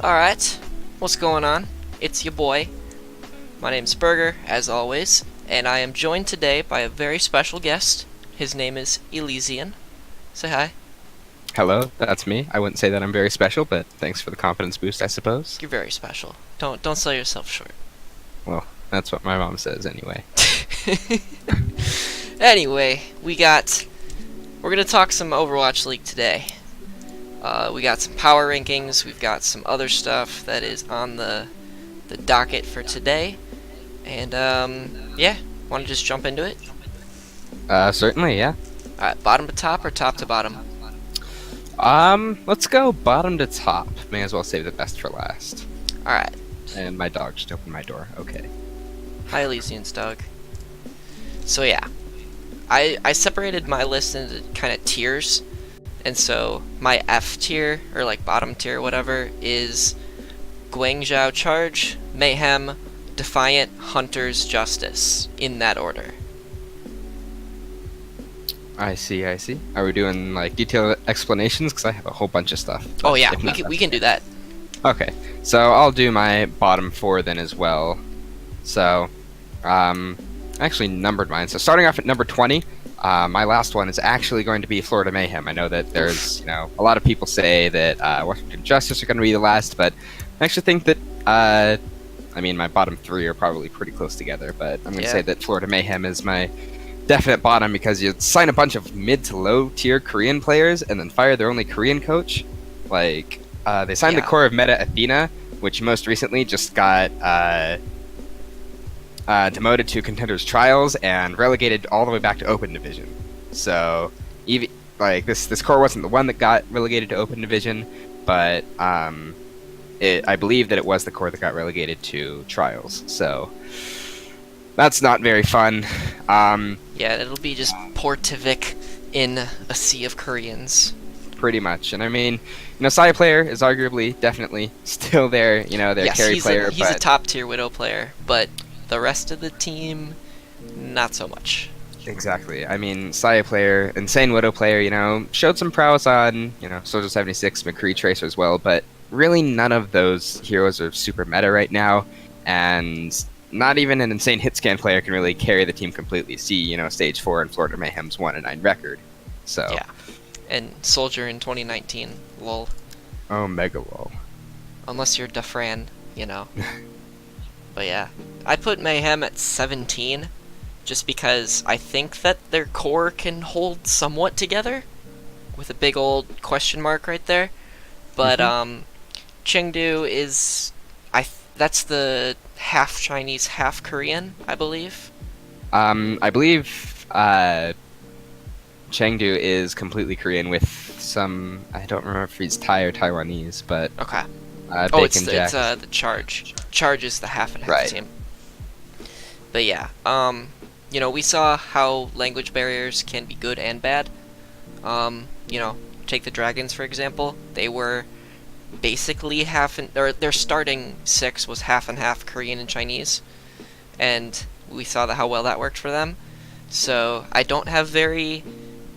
Alright, what's going on? It's your boy. My name's Burger, as always, and I am joined today by a very special guest. His name is Elysian. Say hi. Hello, that's me. I wouldn't say that I'm very special, but thanks for the confidence boost, I suppose. You're very special. Don't sell yourself short. Well, that's what my mom says anyway. Anyway, we're gonna talk some Overwatch League today. We got some power rankings, we've got some other stuff that is on the docket for today. And yeah, wanna just jump into it? Certainly, yeah. Alright, bottom to top or top to bottom? Let's go bottom to top. May as well save the best for last. Alright. And my dog just opened my door. Okay. Hi, Elysian's dog. So yeah, I separated my list into kind of tiers, and so my F tier, or like bottom tier, whatever, is Guangzhou Charge, Mayhem, Defiant, Hunters, Justice, in that order. I see. Are we doing like detailed explanations? Because I have a whole bunch of stuff. Oh yeah, we can do that. Okay, so I'll do my bottom four then as well. So, I actually numbered mine. So starting off at number 20, my last one is actually going to be Florida Mayhem. I know that there's, a lot of people say that Washington Justice are going to be the last, but I actually think that, my bottom three are probably pretty close together, but I'm going to say that Florida Mayhem is my definite bottom because you sign a bunch of mid to low tier Korean players and then fire their only Korean coach. Like, they signed the core of Meta Athena, which most recently just got demoted to Contenders Trials and relegated all the way back to Open Division. So, even like this core wasn't the one that got relegated to Open Division, but I believe that it was the core that got relegated to Trials. So that's not very fun. Yeah, it'll be just Portivik in a sea of Koreans. Pretty much. And Sai player is arguably definitely still there, their carry player. He's a top tier Widow player, but the rest of the team, not so much. Exactly. Sai player, Insane Widow player, showed some prowess on, Soldier 76, McCree Tracer as well, but really none of those heroes are super meta right now, and not even an Insane Hitscan player can really carry the team completely. See, Stage 4 and Florida Mayhem's 1-9 record. So yeah. And Soldier in 2019, lol. Oh, mega lol. Unless you're Dafran, But yeah, I put Mayhem at 17, just because I think that their core can hold somewhat together, with a big old question mark right there. But Chengdu is, that's the half Chinese, half Korean, I believe. I believe Chengdu is completely Korean with some, I don't remember if he's Thai or Taiwanese, but okay. It's the Charge. Charge is the half and half team. But yeah, we saw how language barriers can be good and bad. Take the Dragons for example. They were basically their starting six was half and half Korean and Chinese, and we saw how well that worked for them. So I don't have very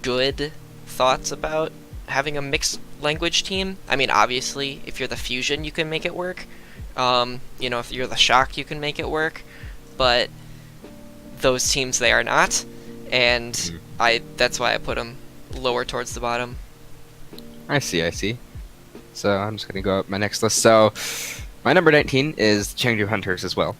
good thoughts about having a mixed language team. Obviously, if you're the Fusion, you can make it work. If you're the Shock, you can make it work. But those teams, they are not, and that's why I put them lower towards the bottom. I see. So I'm just gonna go up my next list. So my number 19 is Chengdu Hunters as well.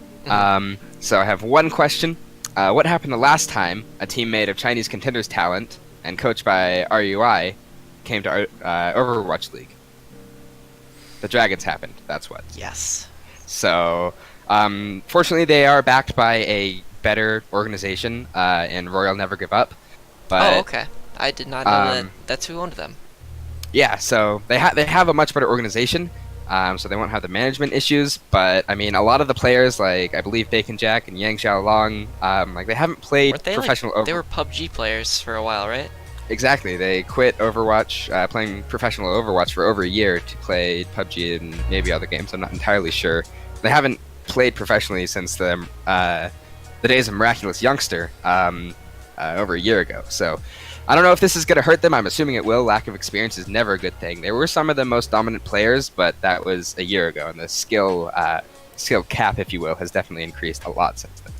So I have one question. What happened the last time a team made of Chinese Contenders talent and coached by RUI came to Overwatch League? The Dragons happened, that's what. Yes. So, fortunately they are backed by a better organization in Royal Never Give Up. But, oh, okay. I did not know that that's who owned them. Yeah, so they have a much better organization, so they won't have the management issues, but, a lot of the players, like, I believe Bacon Jack and Yang Xiaolong, they haven't played professional Overwatch. They were PUBG players for a while, right? Exactly. They quit Overwatch, playing professional Overwatch for over a year to play PUBG and maybe other games. I'm not entirely sure. They haven't played professionally since the days of Miraculous Youngster over a year ago. So I don't know if this is going to hurt them. I'm assuming it will. Lack of experience is never a good thing. They were some of the most dominant players, but that was a year ago, and the skill cap, if you will, has definitely increased a lot since then.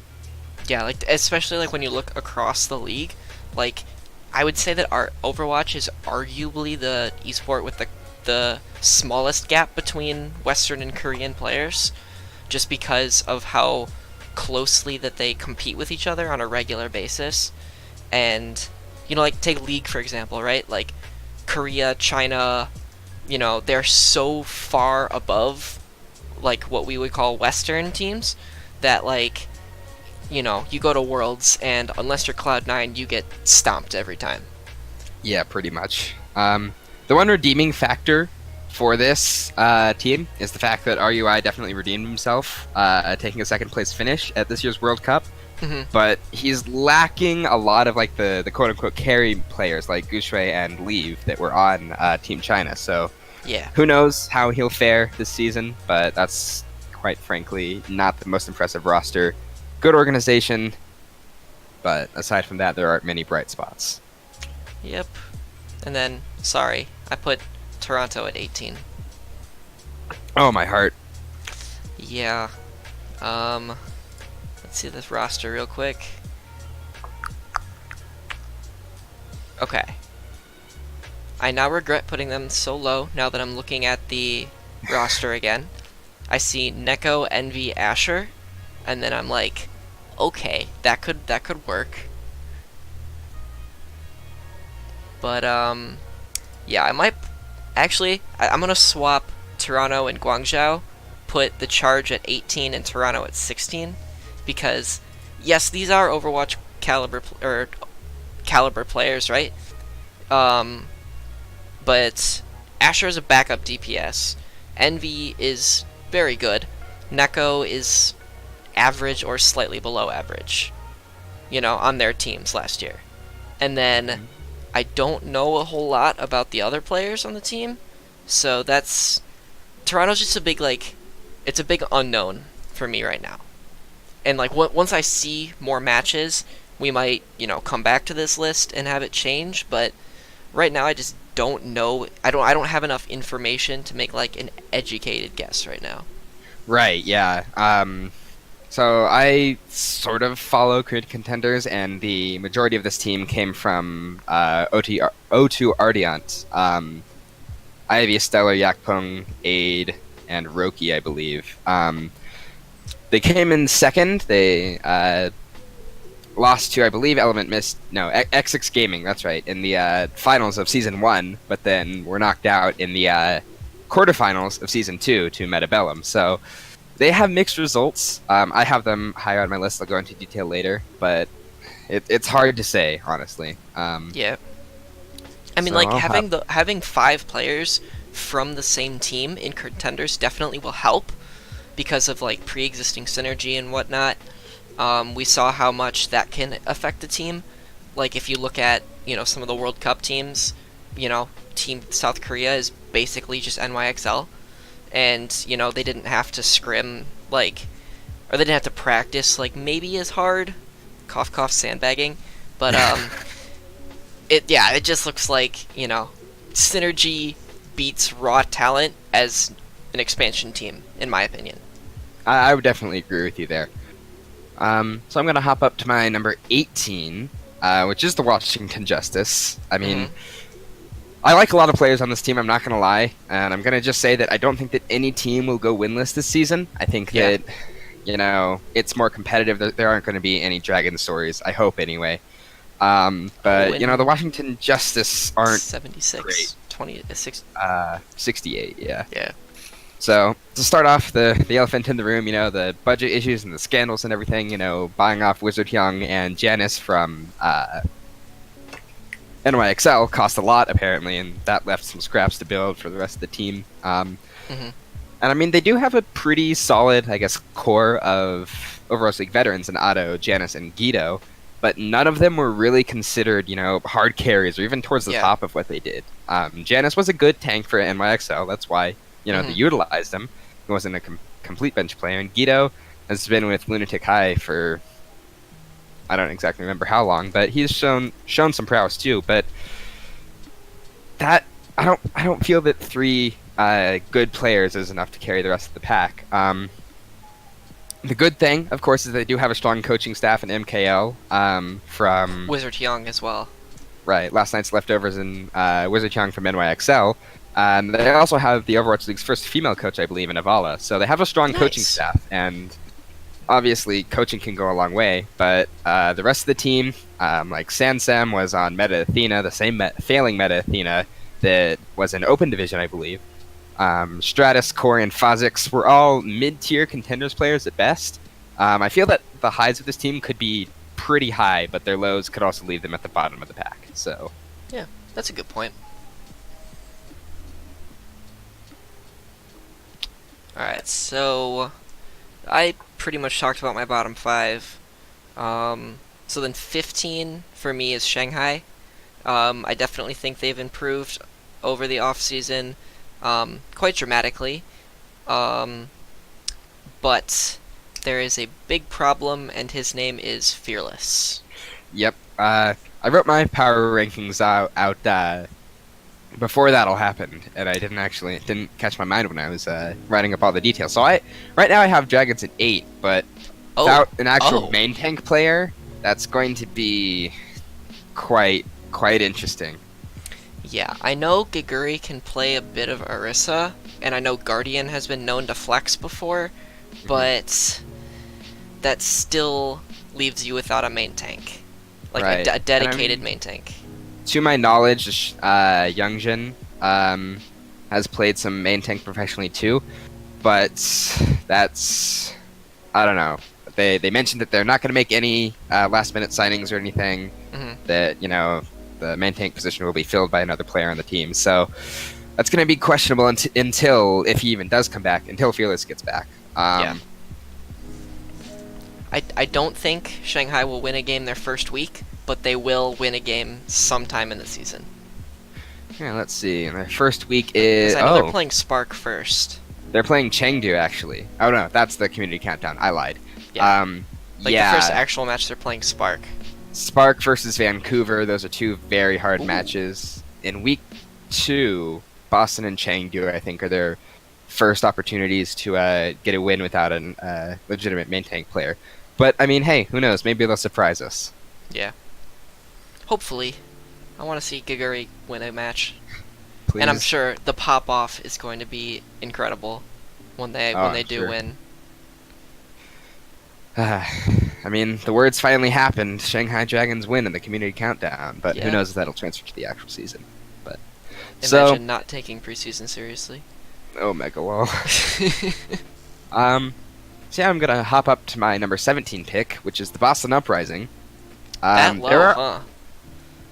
Yeah, like especially like when you look across the league, like I would say that our Overwatch is arguably the esport with the smallest gap between Western and Korean players, just because of how closely that they compete with each other on a regular basis. And like take League for example, right? Like Korea, China, they're so far above like what we would call Western teams that like you go to Worlds, and unless you're Cloud9, you get stomped every time. Yeah, pretty much. The one redeeming factor for this team is the fact that RUI definitely redeemed himself, taking a second place finish at this year's World Cup. Mm-hmm. But he's lacking a lot of like the quote-unquote carry players like Gushui and Leave that were on Team China. So Yeah. who knows how he'll fare this season, but that's quite frankly not the most impressive roster. Good organization, but aside from that, there aren't many bright spots. Yep. And then, sorry, I put Toronto at 18. Oh, my heart. Yeah. Let's see this roster real quick. Okay. I now regret putting them so low now that I'm looking at the roster again. I see Neko, Envy, Asher, and then I'm like, okay, that could work. But yeah, I might actually I'm gonna swap Toronto and Guangzhou, put the Charge at 18 and Toronto at 16, because yes, these are Overwatch caliber players, right? But Asher is a backup DPS. Envy is very good. Neko is average or slightly below average, on their teams last year. And then I don't know a whole lot about the other players on the team, so Toronto's just a big it's a big unknown for me right now. And once I see more matches, we might come back to this list and have it change. But right now I just don't know. I don't have enough information to make an educated guess right now. Right. Yeah. So I sort of follow Created Contenders, and the majority of this team came from O2 Ardiant, Ivy, Stellar, Yakpung, Aid, and Roki, I believe. They came in second. They lost to, I believe, XX Gaming, that's right, in the finals of Season 1, but then were knocked out in the quarterfinals of Season 2 to Metabellum. So they have mixed results. I have them higher on my list. I'll go into detail later, but it's hard to say, honestly. Yeah. I mean, having 5 players from the same team in Contenders definitely will help because of pre-existing synergy and whatnot. We saw how much that can affect the team. If you look at some of the World Cup teams, Team South Korea is basically just NYXL. And they didn't have to scrim or they didn't have to practice maybe as hard, cough cough, sandbagging, but it just looks like synergy beats raw talent as an expansion team, in my opinion. I would definitely agree with you there. So I'm gonna hop up to my number 18, which is the Washington Justice. I mean. I like a lot of players on this team, I'm not going to lie, and I'm going to just say that I don't think that any team will go winless this season. I think that, it's more competitive. There aren't going to be any Dragon stories, I hope anyway. But, the Washington Justice aren't 76, great. 26. 68, yeah. Yeah. So, to start off, the elephant in the room, the budget issues and the scandals and everything, buying off Wizard Hyung and Janice from NYXL cost a lot, apparently, and that left some scraps to build for the rest of the team. And I mean, they do have a pretty solid, I guess, core of Overwatch League veterans in Otto, Janice, and Guido, but none of them were really considered, hard carries or even towards the top of what they did. Janice was a good tank for NYXL, that's why, they utilized him. He wasn't a complete bench player, and Guido has been with Lunatic High for I don't exactly remember how long, but he's shown some prowess too. But that I don't feel that three good players is enough to carry the rest of the pack. The good thing, of course, is they do have a strong coaching staff in MKL from Wizard Young as well. right last night's leftovers in Wizard Young from NYXL. They also have the Overwatch League's first female coach, I believe, in Avala. So they have a strong coaching staff, and obviously coaching can go a long way. But the rest of the team, like Sansam was on Meta Athena, the same failing Meta Athena that was in Open Division, I believe. Stratus, Corey, and Fazix were all mid-tier contenders players at best. I feel that the highs of this team could be pretty high, but their lows could also leave them at the bottom of the pack. So yeah, that's a good point. Alright, so I pretty much talked about my bottom 5. So then 15 for me is Shanghai. I definitely think they've improved over the off-season quite dramatically. But there is a big problem, and his name is Fearless. yep, I wrote my power rankings out before that all happened, and I didn't catch my mind when I was writing up all the details. So right now I have Dragons at 8, but without an actual main tank player, that's going to be quite interesting. Yeah, I know Giguri can play a bit of Orisa, and I know Guardian has been known to flex before, but that still leaves you without a main tank. Like Right. a dedicated main tank. To my knowledge, Youngjin has played some main tank professionally too, but that's I don't know. They mentioned that they're not going to make any last minute signings or anything. That the main tank position will be filled by another player on the team. So that's going to be questionable until if he even does come back, until Fearless gets back. Yeah. I don't think Shanghai will win a game their first week, but they will win a game sometime in the season. Yeah, let's see. And their first week is... I know they're playing Spark first. They're playing Chengdu, actually. Oh, no, that's the community countdown. I lied. Yeah. The yeah. first actual match, they're playing Spark. Spark versus Vancouver. Those are two very hard matches. In week 2, Boston and Chengdu, I think, are their first opportunities to get a win without a legitimate main tank player. But, I mean, hey, who knows? Maybe they'll surprise us. Yeah. Hopefully. I want to see Giguri win a match. Please. And I'm sure the pop-off is going to be incredible when they do win. I mean, the words finally happened. Shanghai Dragons win in the community countdown, but who knows if that'll transfer to the actual season. But Imagine not taking preseason seriously. Oh, mega lol. So yeah, I'm gonna hop up to my number 17 pick, which is the Boston Uprising. That low, huh?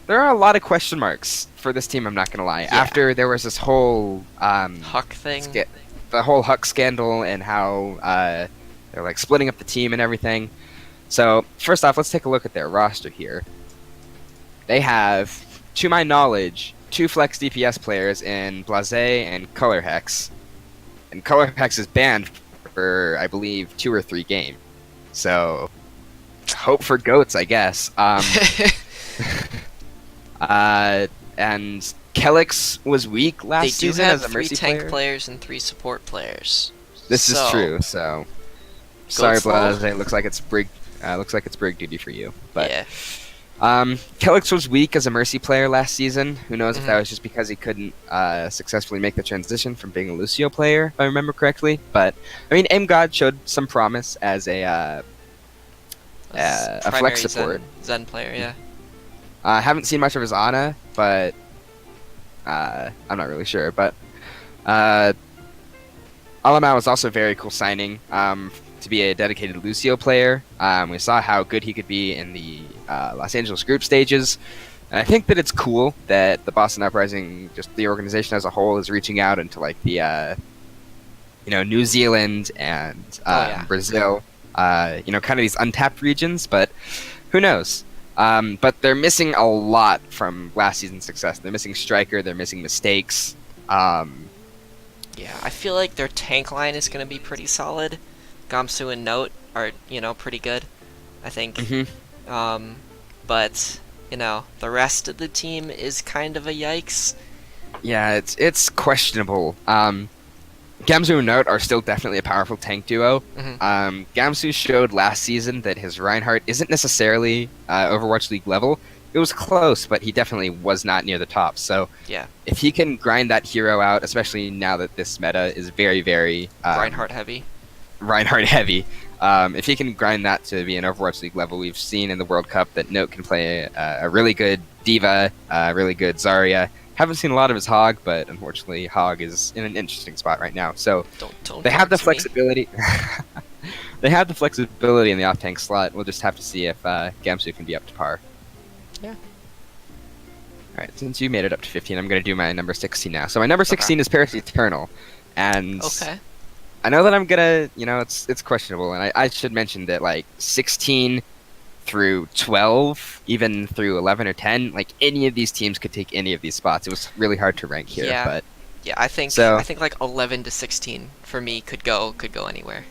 There are a lot of question marks for this team, I'm not gonna lie. Yeah. After there was this whole Huck thing. The whole Huck scandal and how they're like splitting up the team and everything. So first off, let's take a look at their roster here. They have, to my knowledge, 2 flex DPS players in Blase and Color Hex. And Color Hex is banned for, I believe, 2 or 3 games. So hope for goats, I guess. And Kelix was weak last season as a mercy player. They do have 3 tank players and 3 support players. This is true. So sorry, Blase. Looks like it's brig. Looks like it's brig duty for you. But yeah. Kelix was weak as a mercy player last season. Who knows if that was just because he couldn't successfully make the transition from being a Lucio player, if I remember correctly. But I mean, AimGod showed some promise as a flex support. Zen player, yeah. I haven't seen much of his Ana, but I'm not really sure. But Alamau was also a very cool signing to be a dedicated Lucio player. We saw how good he could be in the Los Angeles group stages. And I think that it's cool that the Boston Uprising, just the organization as a whole, is reaching out into like the New Zealand and Brazil, kind of these untapped regions. But who knows? But they're missing a lot from last season's success. They're missing Striker. They're missing Mistakes. Yeah, I feel like their tank line is going to be pretty solid. Gamsu and Note are, pretty good. I think But the rest of the team is kind of a yikes. Yeah, it's questionable. Gamsu and Note are still definitely a powerful tank duo. Mhm. Gamsu showed last season that his Reinhardt isn't necessarily Overwatch League level. It was close, but he definitely was not near the top. So Yeah, if he can grind that hero out, especially now that this meta is very, very Reinhardt heavy. Reinhardt heavy, if he can grind that to be an Overwatch League level, we've seen in the World Cup that Note can play a really good Diva, a really good Zarya. Haven't seen a lot of his Hog, but unfortunately Hog is in an interesting spot right now. So Don't they have the talk to me. flexibility. They have the flexibility in the off-tank slot. We'll just have to see if Gamsu can be up to par. Yeah. Alright, since you made it up to 15, I'm going to do my number 16 now. So my number 16 is Paris Eternal. And Okay. I know that I'm going to, it's questionable. And I should mention that, like, 16 through 12, even through 11 or 10, like, any of these teams could take any of these spots. It was really hard to rank here. Yeah. But Yeah, I think So- like 11 to 16 for me could go anywhere.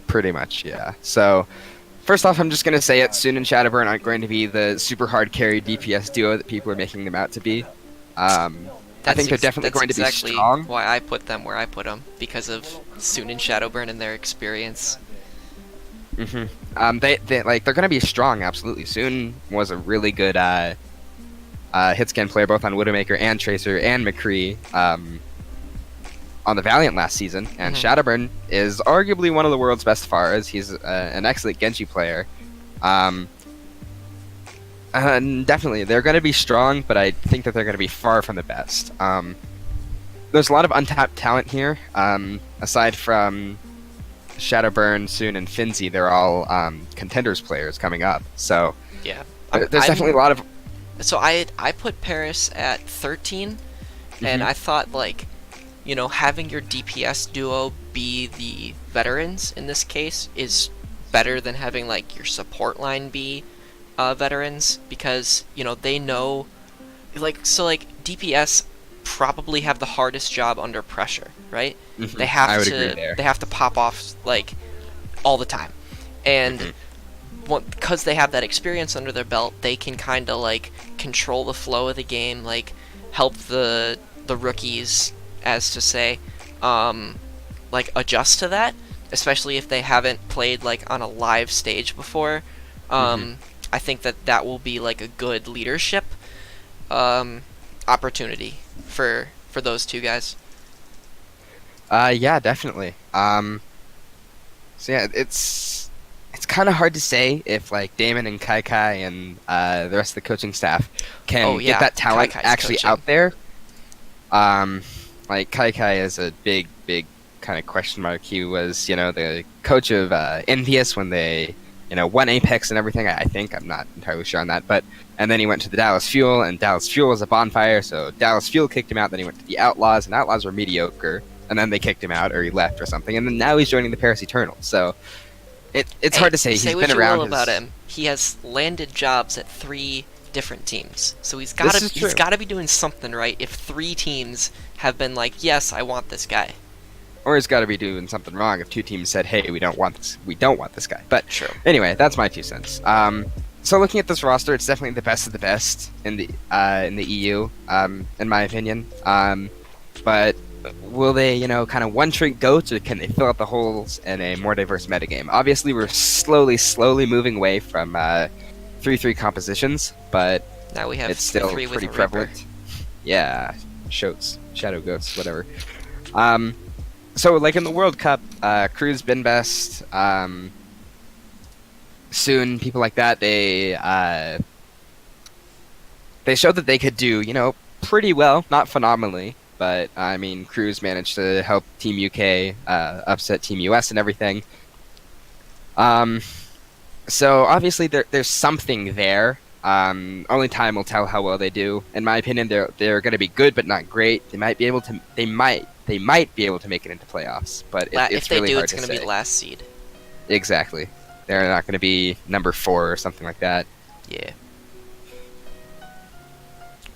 pretty much, yeah. So, first off, I'm just going to say it. Soon and Shadowburn aren't going to be the super hard carry DPS duo that people are making them out to be. I think they're definitely going to be exactly strong. why I put them where I put them, because of Soon and Shadowburn and their experience. They're going to be strong, absolutely. Soon was a really good hit scan player, both on Widowmaker and Tracer and McCree on the Valiant last season. And Mhm. Shadowburn is arguably one of the world's best Pharahs. He's an excellent Genji player. And definitely, they're going to be strong, but I think that they're going to be far from the best. There's a lot of untapped talent here. Aside from Shadowburn, Soon, and Finzi, they're all contenders players coming up. So Yeah. there's definitely a lot of... So I put Paris at 13, and Mhm. I thought, like, having your DPS duo be the veterans in this case is better than having, like, your support line be veterans, because they know, like, DPS probably have the hardest job under pressure, right? Mhm. They have I would to agree there. they have to pop off, like, all the time, and Mhm. because they have that experience under their belt, they can kind of, like, control the flow of the game, like, help the rookies, as to say, like, adjust to that, especially if they haven't played, like, on a live stage before. I think that will be, like, a good leadership opportunity for those two guys. Yeah, definitely. So yeah, it's kind of hard to say if, like, Damon and Kai Kai and the rest of the coaching staff can get that talent Kai Kai's actually coaching. out there. Like, Kai Kai is a big kind of question mark. He was, the coach of Envious when they, won Apex and everything. I think, I'm not entirely sure on that, and then he went to the Dallas Fuel, and Dallas Fuel was a bonfire, so Dallas Fuel kicked him out. Then he went to the Outlaws, and Outlaws were mediocre, and then they kicked him out, or he left or something, and then now he's joining the Paris Eternal. So it's hard to say. He's Say what been you around will about him. He has landed jobs at 3 different teams, so he's This is true. got to be doing something right if 3 teams have been like, yes, I want this guy. Or he's got to be doing something wrong if 2 teams said, "Hey, we don't want this guy." But Sure. anyway, that's my 2 cents. So looking at this roster, it's definitely the best of the best in the EU, in my opinion. But will they, kind of one-trick goats, or can they fill out the holes in a more diverse metagame? Obviously, we're slowly moving away from 3-3 compositions, but Now we have it's still 3 with pretty a prevalent. Yeah, shadow goats, whatever. So, like, in the World Cup, Crew's been best. Soon, people like that, they showed that they could do, pretty well, not phenomenally, but I mean, Crew's managed to help Team UK upset Team US and everything. So obviously there's something there. Only time will tell how well they do. In my opinion, they're going to be good, but not great. They might be able to make it into playoffs, but it's if they really do, hard it's to going to say. be last seed. Exactly. They're not going to be number 4 or something like that. Yeah.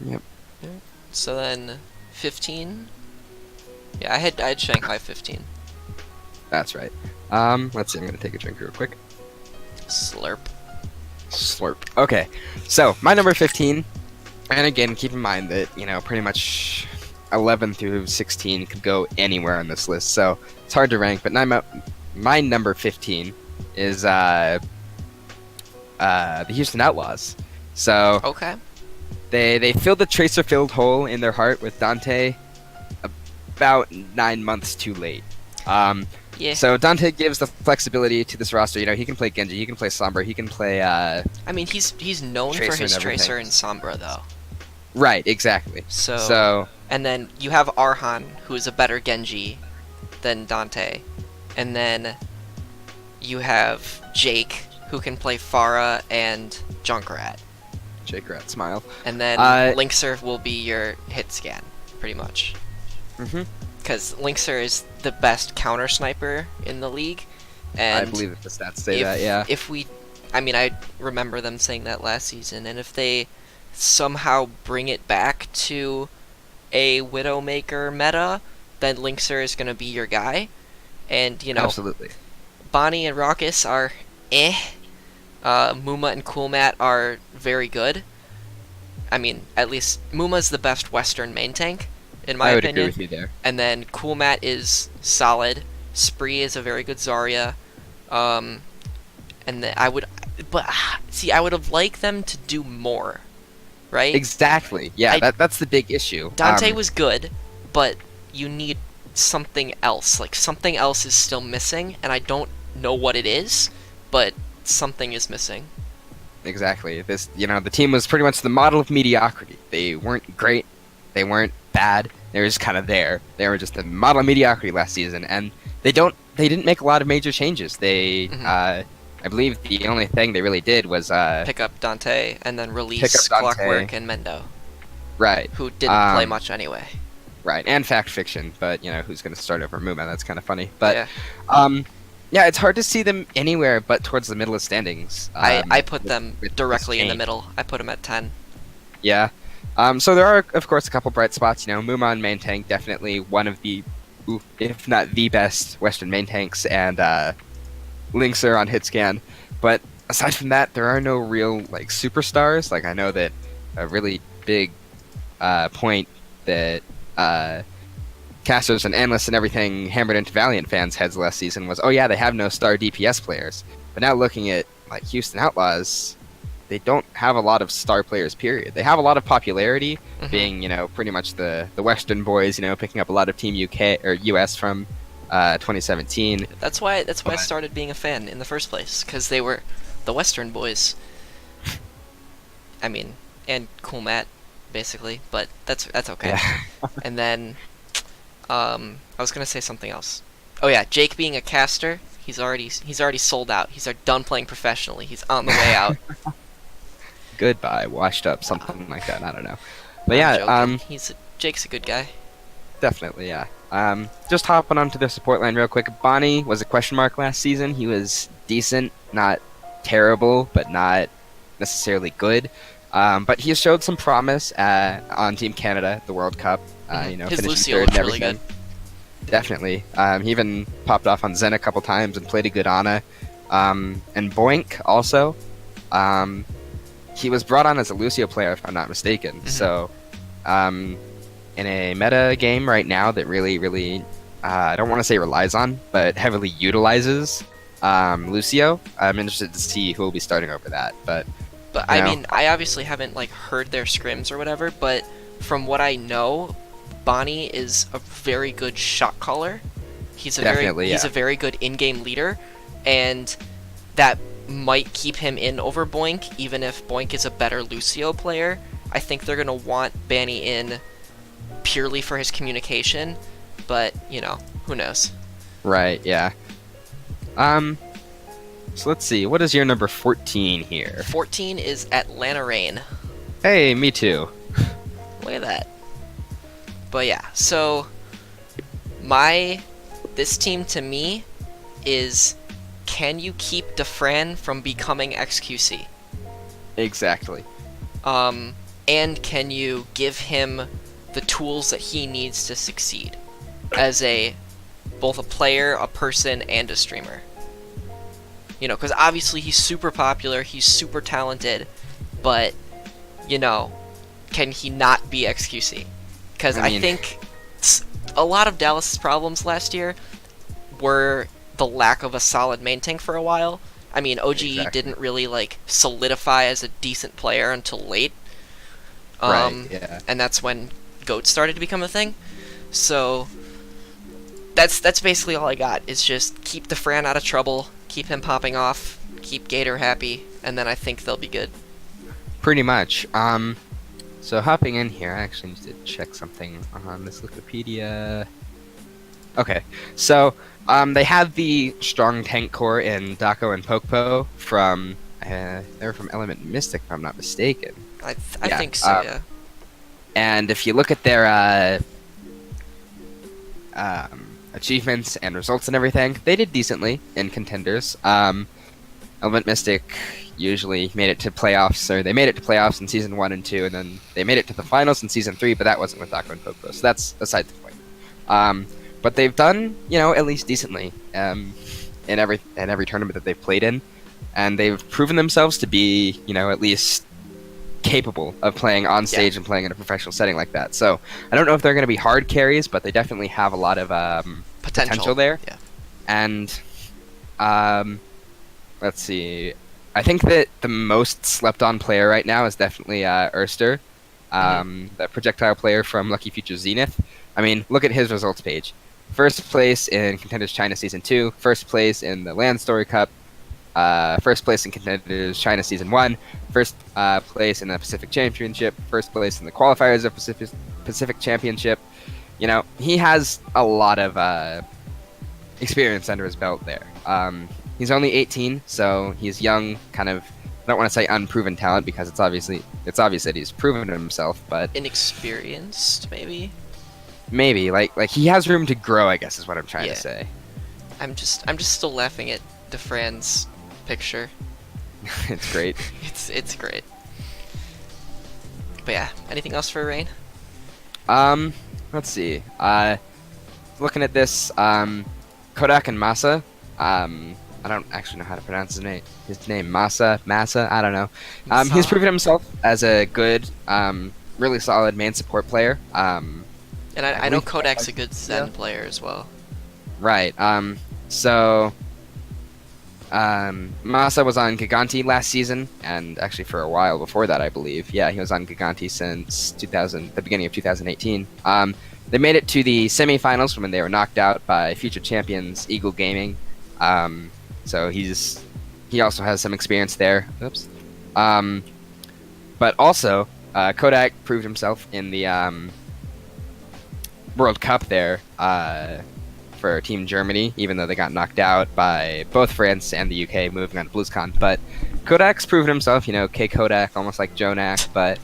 Yep. So then 15. Yeah, I had Shanghai 15. That's right. Let's see. I'm going to take a drink real quick. Slurp. Slurp. Okay, so my number 15, and again, keep in mind that, pretty much 11 through 16 could go anywhere on this list, so it's hard to rank, but my number 15 is the Houston Outlaws. So Okay. they filled the tracer-filled hole in their heart with Dante about 9 months too late. Yeah. So Dante gives the flexibility to this roster. He can play Genji, he can play Sombra, he can play. I mean, he's known for Tracer his and everything. Tracer and Sombra, though. Right, exactly. So and then you have Arhan, who is a better Genji than Dante, and then you have Jake, who can play Pharah and Junkrat, Jake Rat smile. and then Linkser will be your hit scan, pretty much. Mm-hmm. Because Linkser is the best counter sniper in the league, and I believe that the stats say that. Yeah. I remember them saying that last season, and if they somehow bring it back to a Widowmaker meta, then Linkser is going to be your guy. And, Absolutely. Bonnie and Raucus are Muma and Coolmat are very good. I mean, at least Muma's the best Western main tank, in my I would opinion. agree with you there. And then Coolmat is solid. Spree is a very good Zarya. And then I would have liked them to do more, right? Exactly. Yeah, that's the big issue. Dante was good, but you need something else. Like, something else is still missing, and I don't know what it is, but something is missing. Exactly. This, the team was pretty much the model of mediocrity. They weren't great. They weren't bad. They were just kind of there. They were just the model of mediocrity last season, and they didn't make a lot of major changes. They, I believe the only thing they really did was pick up Dante and then release Clockwork and Mendo. Right. Who didn't play much anyway. Right, and Fact Fiction, but who's going to start over Muma? That's kind of funny. But yeah, it's hard to see them anywhere but towards the middle of standings. I put them directly in the middle. I put them at 10. Yeah. So there are, of course, a couple bright spots. Muma on main tank, definitely one of the, if not the best Western main tanks, and Linkser on hit scan. But aside from that, there are no real superstars. I know that a really big point that casters and analysts and everything hammered into Valiant fans' heads last season was, oh yeah, they have no star DPS players. But now looking at Houston Outlaws, they don't have a lot of star players, period. They have a lot of popularity, being, pretty much the Western boys, picking up a lot of Team UK or US from 2017. That's why I started being a fan in the first place, because they were the Western boys. I mean, and Coolmat, basically, but that's okay. Yeah. And then, I was gonna say something else. Oh yeah, Jake being a caster, he's already sold out. He's done playing professionally. He's on the way out. Goodbye, washed up, something like that. I don't know, but yeah, Jake's a good guy. Definitely, yeah. Just hopping onto the support line real quick. Bonnie was a question mark last season. He was decent, not terrible, but not necessarily good. But he has showed some promise on Team Canada, the World Cup. His finishing Lucio third and looks really everything. Definitely. He even popped off on Zen a couple times and played a good Ana. And Boink also. He was brought on as a Lucio player, if I'm not mistaken. So, in a meta game right now that really, really, I don't want to say relies on, but heavily utilizes Lucio, I'm interested to see who will be starting over that. But I mean, I obviously haven't heard their scrims or whatever, but from what I know, Bonnie is a very good shot caller. He's a very good in-game leader, and that might keep him in over Boink, even if Boink is a better Lucio player. I think they're gonna want Banny in purely for his communication, but who knows? Right, yeah. So let's see, what is your number 14 here? 14 is Atlanta Reign. Hey, me too. Look at that. But yeah, so this team to me is, can you keep Defran from becoming XQC? Exactly. And can you give him the tools that he needs to succeed as both a player, a person, and a streamer? You know, because obviously he's super popular, he's super talented, but, you know, can he not be XQC? Because I think a lot of Dallas' problems last year were the lack of a solid main tank for a while. I mean, OGE didn't really, like, solidify as a decent player until late. Right, yeah. And that's when GOAT started to become a thing. So, that's basically all I got, is just keep the Fran out of trouble, keep him popping off, keep Gator happy, and then I think they'll be good. Pretty much. So hopping in here, I actually need to check something on this Wikipedia. Okay, so they have the strong tank core in Dako and Pokpo from they're from Element Mystic, if I'm not mistaken. I think so, yeah. And if you look at their achievements and results and everything, they did decently in contenders. Element Mystic usually made it to playoffs, or they made it to playoffs in Season 1 and 2, and then they made it to the finals in Season 3, but that wasn't with Dako and Pokpo, so that's beside the point. But they've done, you know, at least decently in every tournament that they've played in, and they've proven themselves to be, you know, at least capable of playing on stage and playing in a professional setting like that. So I don't know if they're going to be hard carries, but they definitely have a lot of potential there. Yeah. And let's see. I think that the most slept-on player right now is definitely Erster, the projectile player from Lucky Future Zenith. I mean, look at his results page. First place in Contenders China Season 2, first place in the Land Story Cup, first place in Contenders China Season 1, first place in the Pacific Championship, first place in the qualifiers of Pacific Championship. You know, he has a lot of experience under his belt there. He's only 18, so he's young, kind of, I don't want to say unproven talent, because it's obvious that he's proven himself, but inexperienced, maybe? Maybe, like he has room to grow, I guess is what I'm trying to say. I'm just still laughing at DeFran's picture. It's great. It's great. But yeah, anything else for Rain? Let's see. Looking at this, Kodak and Masa, I don't actually know how to pronounce his name. Masa, I don't know. He's proven himself as a good, really solid main support player. And I know Kodak's a good Zen player as well. Right. So Masa was on Gigante last season, and actually for a while before that, I believe. Yeah, he was on Gigante since the beginning of 2018. They made it to the semifinals when they were knocked out by future champions Eagle Gaming. So he also has some experience there. Oops. But also, Kodak proved himself in the World Cup there for Team Germany, even though they got knocked out by both France and the UK moving on to BlizzCon. But Kodak's proven himself, you know, K Kodak, almost like Jonak. But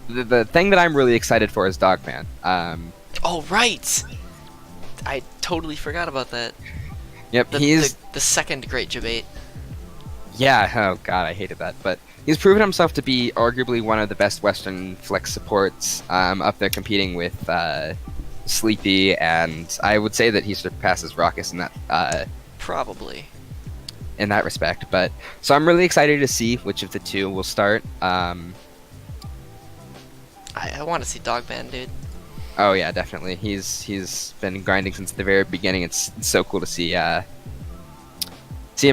the thing that I'm really excited for is Dogman. Oh, right! I totally forgot about that. Yep, he's the second great debate. Yeah, oh god, I hated that. But he's proven himself to be arguably one of the best Western flex supports up there, competing with Sleepy, and I would say that he surpasses Raucus in that probably in that respect. But so I'm really excited to see which of the two will start. I want to see Dogman, dude. Oh yeah, definitely. He's been grinding since the very beginning. It's so cool to see him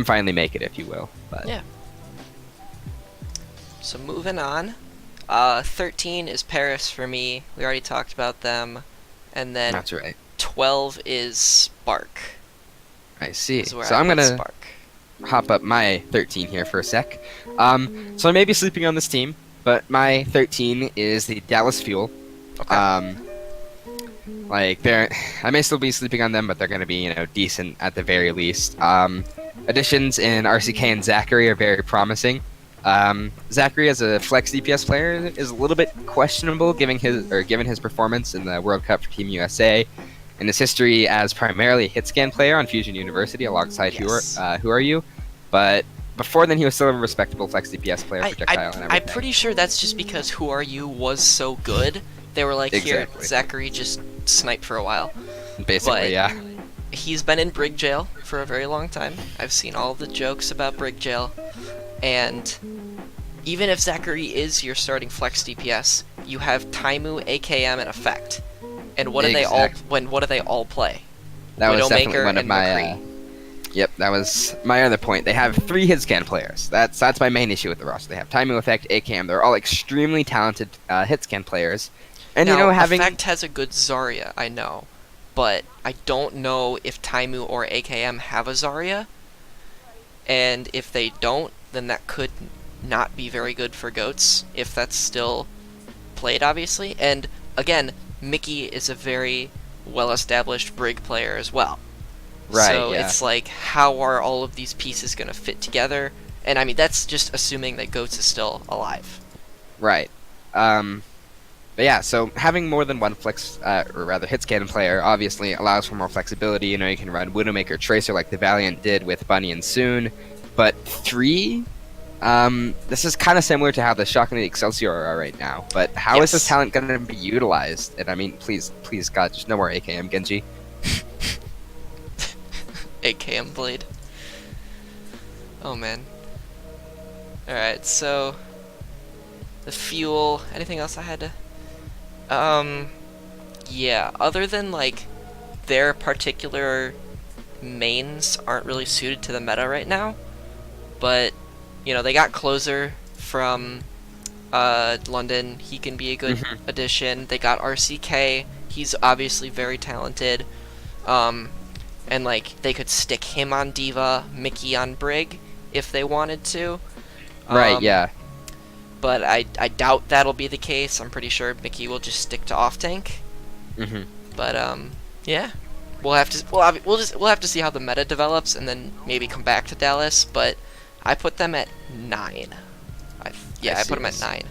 finally make it, if you will. But yeah. So moving on, 13 is Paris for me. We already talked about them, and then that's right. 12 is Spark. I see. So I'm gonna hop up my 13 here for a sec. So I may be sleeping on this team, but my 13 is the Dallas Fuel. Okay. I may still be sleeping on them, but they're going to be, you know, decent at the very least. Additions in RCK and Zachary are very promising. Zachary, as a flex DPS player, is a little bit questionable given his performance in the World Cup for Team USA, and his history as primarily a hit scan player on Fusion University alongside Who Are You? But before then, he was still a respectable flex DPS player, projectile, and everything. I'm pretty sure that's just because Who Are You was so good. They were like, here, Zachary, just snipe for a while. Basically, yeah. he's been in Brig Jail for a very long time. I've seen all the jokes about Brig Jail, and even if Zachary is your starting flex DPS, you have Taimu, AKM, and Effect. And what do they all play? That was definitely Widowmaker one of and my. McCree. Yep, that was my other point. They have 3 hitscan players. That's my main issue with the roster. They have Taimu, Effect, AKM. They're all extremely talented hitscan players. And now, having Effect has a good Zarya, I know, but I don't know if Taimu or AKM have a Zarya. And if they don't, then that could not be very good for goats if that's still played, obviously. And again, Mickey is a very well-established Brig player as well. Right, so yeah. it's like, how are all of these pieces going to fit together? And I mean, that's just assuming that Goats is still alive. Right. But yeah, so having more than one flex, or rather hitscan player, obviously allows for more flexibility. You can run Widowmaker Tracer like the Valiant did with Bunny and Soon. But 3, this is kind of similar to how the Shockingly Excelsior are right now. But how is this talent going to be utilized? And I mean, please God, just no more AKM Genji. AKM Blade. Oh man. Alright, so the fuel, anything else I had to yeah, other than like their particular mains aren't really suited to the meta right now, but they got Closer from London. He can be a good addition. They got RCK. He's obviously very talented. And like they could stick him on Diva, Mickey on Brig if they wanted to. Right, yeah. But I doubt that'll be the case. I'm pretty sure Mickey will just stick to off tank. But yeah, we'll have to see how the meta develops and then maybe come back to Dallas. But I put them at 9. I put them at 9.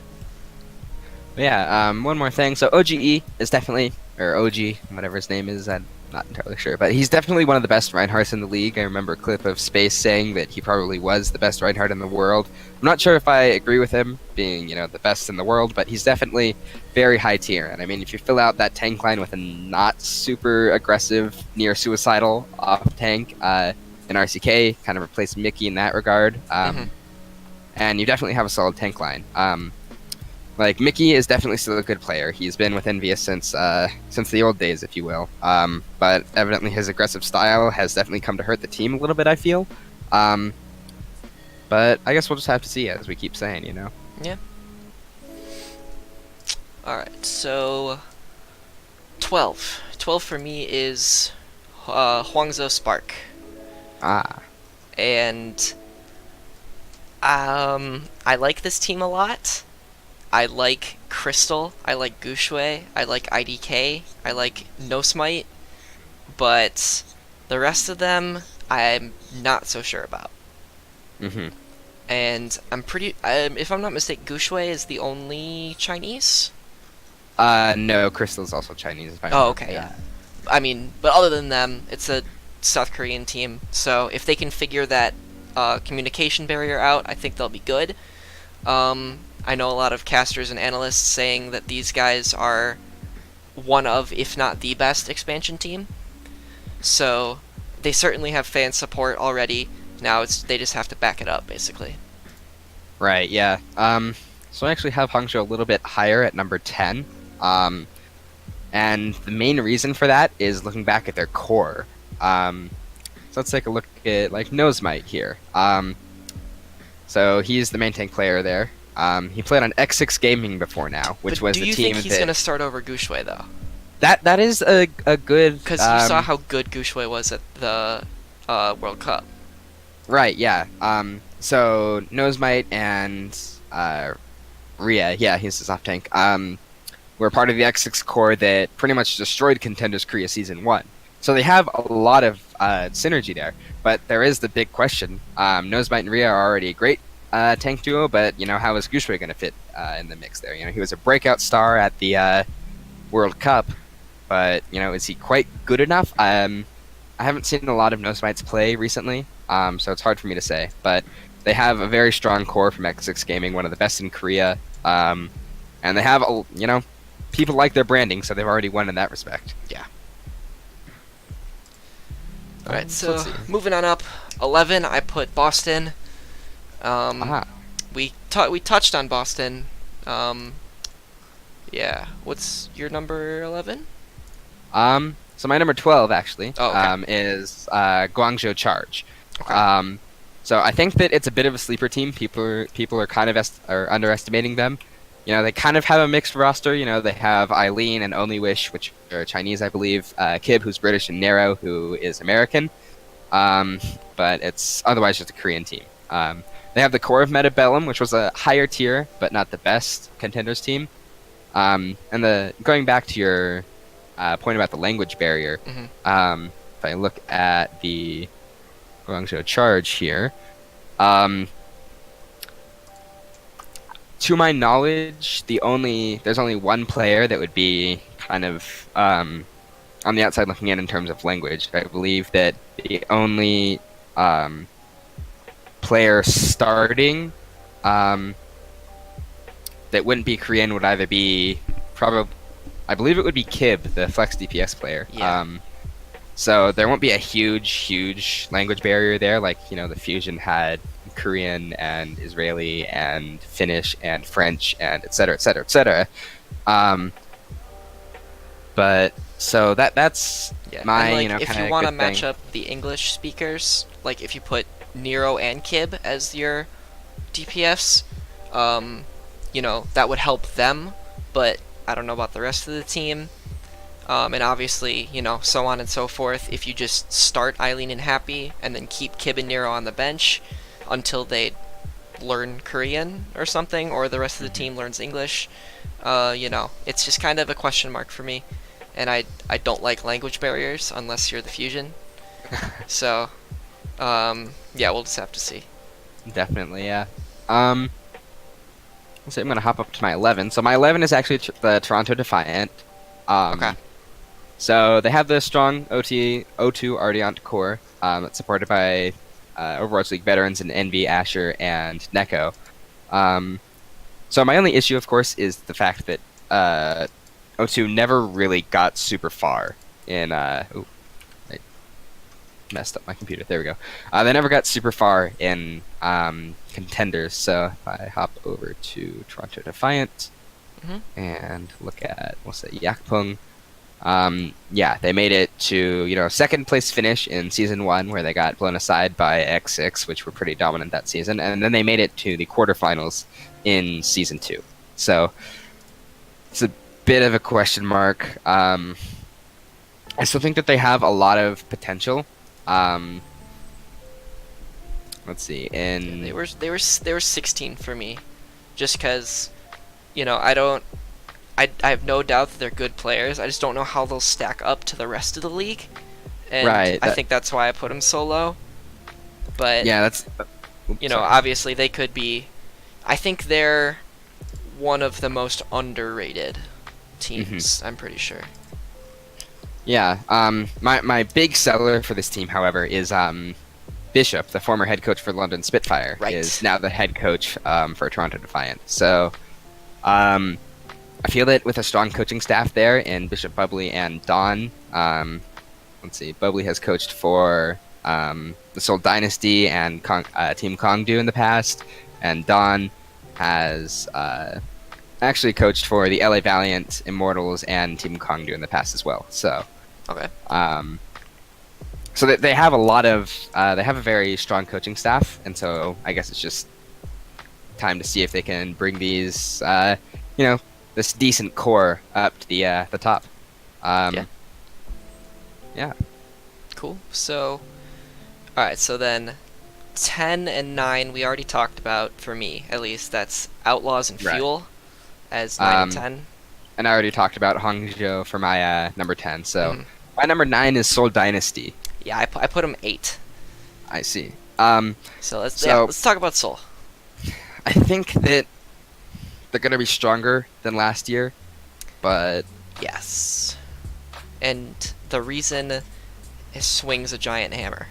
Yeah. One more thing. So OGE is definitely, or OG, whatever his name is. I'm not entirely sure, but he's definitely one of the best Reinhardts in the league. I remember a clip of Space saying that he probably was the best Reinhardt in the world. I'm not sure if I agree with him being, the best in the world, but he's definitely very high tier. And I mean, if you fill out that tank line with a not super aggressive, near suicidal off tank, and RCK kind of replace Mickey in that regard, and you definitely have a solid tank line. Like, Mickey is definitely still a good player. He's been with Envious since the old days, if you will. But evidently his aggressive style has definitely come to hurt the team a little bit, I feel. But I guess we'll just have to see, as we keep saying, Yeah. Alright, so 12. 12 for me is Huangzhou Spark. And I like this team a lot. I like Crystal, I like Gushui, I like IDK, I like No Smite, but the rest of them I'm not so sure about. And if I'm not mistaken, Gushui is the only Chinese? No, Crystal's also Chinese. Oh, okay, yeah. I mean, but other than them, it's a South Korean team, so if they can figure that communication barrier out, I think they'll be good. I know a lot of casters and analysts saying that these guys are one of, if not the best expansion team. So they certainly have fan support already. Now they just have to back it up, basically. Right, yeah. So I actually have Hangzhou a little bit higher at number 10. And the main reason for that is looking back at their core. So let's take a look at, like, Nosemite here. So he's the main tank player there. He played on X6 Gaming before now, which was the team. Do you think he's going to start over Gushui, though? That is a good... Because you saw how good Gushui was at the World Cup. Right, yeah. So Nosemite and Rhea, yeah, he's his off tank, were part of the X6 core that pretty much destroyed Contenders Korea Season 1. So they have a lot of synergy there, but there is the big question. Nosemite and Rhea are already a great tank duo, but how is Gushui going to fit in the mix there? He was a breakout star at the World Cup, but is he quite good enough? I haven't seen a lot of Nosemites play recently, so it's hard for me to say. But they have a very strong core from X6 Gaming, one of the best in Korea, and they have people like their branding, so they've already won in that respect. Yeah. Alright, So so let's see. moving on up. 11, I put Boston. Ah, We touched on Boston. Yeah. What's your number 11? so my number 12 actually Oh, okay. is Guangzhou Charge. Okay. So I think that it's a bit of a sleeper team. People are kind of are underestimating them. You know, they kind of have a mixed roster. You know, they have Eileen and Only Wish, which are Chinese, I believe. Kib, who's British, and Nero, who is American. But it's otherwise just a Korean team. They have the core of Metabellum, which was a higher tier, but not the best contenders team. And going back to your point about the language barrier, Mm-hmm. if I look at the Guangzhou Charge here, to my knowledge, there's only one player that would be kind of on the outside looking in terms of language. I believe that the only player starting that wouldn't be Korean would either be I believe it would be Kib, the Flex DPS player. Yeah. So there won't be a huge language barrier there, like, you know, the Fusion had Korean and Israeli and Finnish and French and et cetera, et cetera, et cetera. But so that's Yeah. my, And you know, if kind you of want to good match thing. up the English speakers, like if you put Nero and Kib as your DPS, you know, that would help them, but I don't know about the rest of the team. And obviously, you know, so on and so forth. If you just start Eileen and Happy and then keep Kib and Nero on the bench until they learn Korean or something, or the rest of the team learns English, you know, it's just kind of a question mark for me. And I don't like language barriers unless you're the Fusion. So, yeah, we'll just have to see. Definitely, yeah. Let's see, I'm gonna hop up to my 11. So my 11 is actually the Toronto Defiant. Okay. So they have the strong O2 Ardeant core. It's supported by Overwatch League veterans in Envy, Asher, and Neko. So my only issue, of course, is the fact that O2 never really got super far in. I messed up my computer. There we go. They never got super far in contenders. So if I hop over to Toronto Defiant and look at, what's that, Yakpung. Yeah, they made it to, you know, second place finish in season 1, where they got blown aside by X6, which were pretty dominant that season, and then they made it to the quarterfinals in season 2. So it's a bit of a question mark. I still think that they have a lot of potential. Let's see. In They were 16 for me, just because, you know, I have no doubt that they're good players. I just don't know how they'll stack up to the rest of the league, and Right, I think that's why I put them so low. But yeah, that's you know, sorry. obviously they could be. I think they're one of the most underrated teams. I'm pretty sure. Yeah. My big seller for this team, however, is Bishop, the former head coach for London Spitfire, Right. is now the head coach for Toronto Defiant. So, I feel that with a strong coaching staff there in Bishop, Bubbly, and Dawn, let's see, Bubbly has coached for the Seoul Dynasty and Team Kongdu in the past, and Dawn has actually coached for the LA Valiant, Immortals, and Team Kongdu in the past as well. So, Okay. so they have a lot of they have a very strong coaching staff, and so I guess it's just time to see if they can bring these you know, this decent core up to the top. Yeah. Yeah. Cool. So, all right. So then, 10 and 9 we already talked about, for me at least. That's Outlaws and Right. Fuel as 9 and Um, 10. And I already talked about Hangzhou for my number 10. So Mhm. my number 9 is Seoul Dynasty. Yeah, I put them 8. I see. So let's So- let's talk about Seoul. I think that they're gonna be stronger than last year, but Yes. And the reason is Swing's a giant hammer.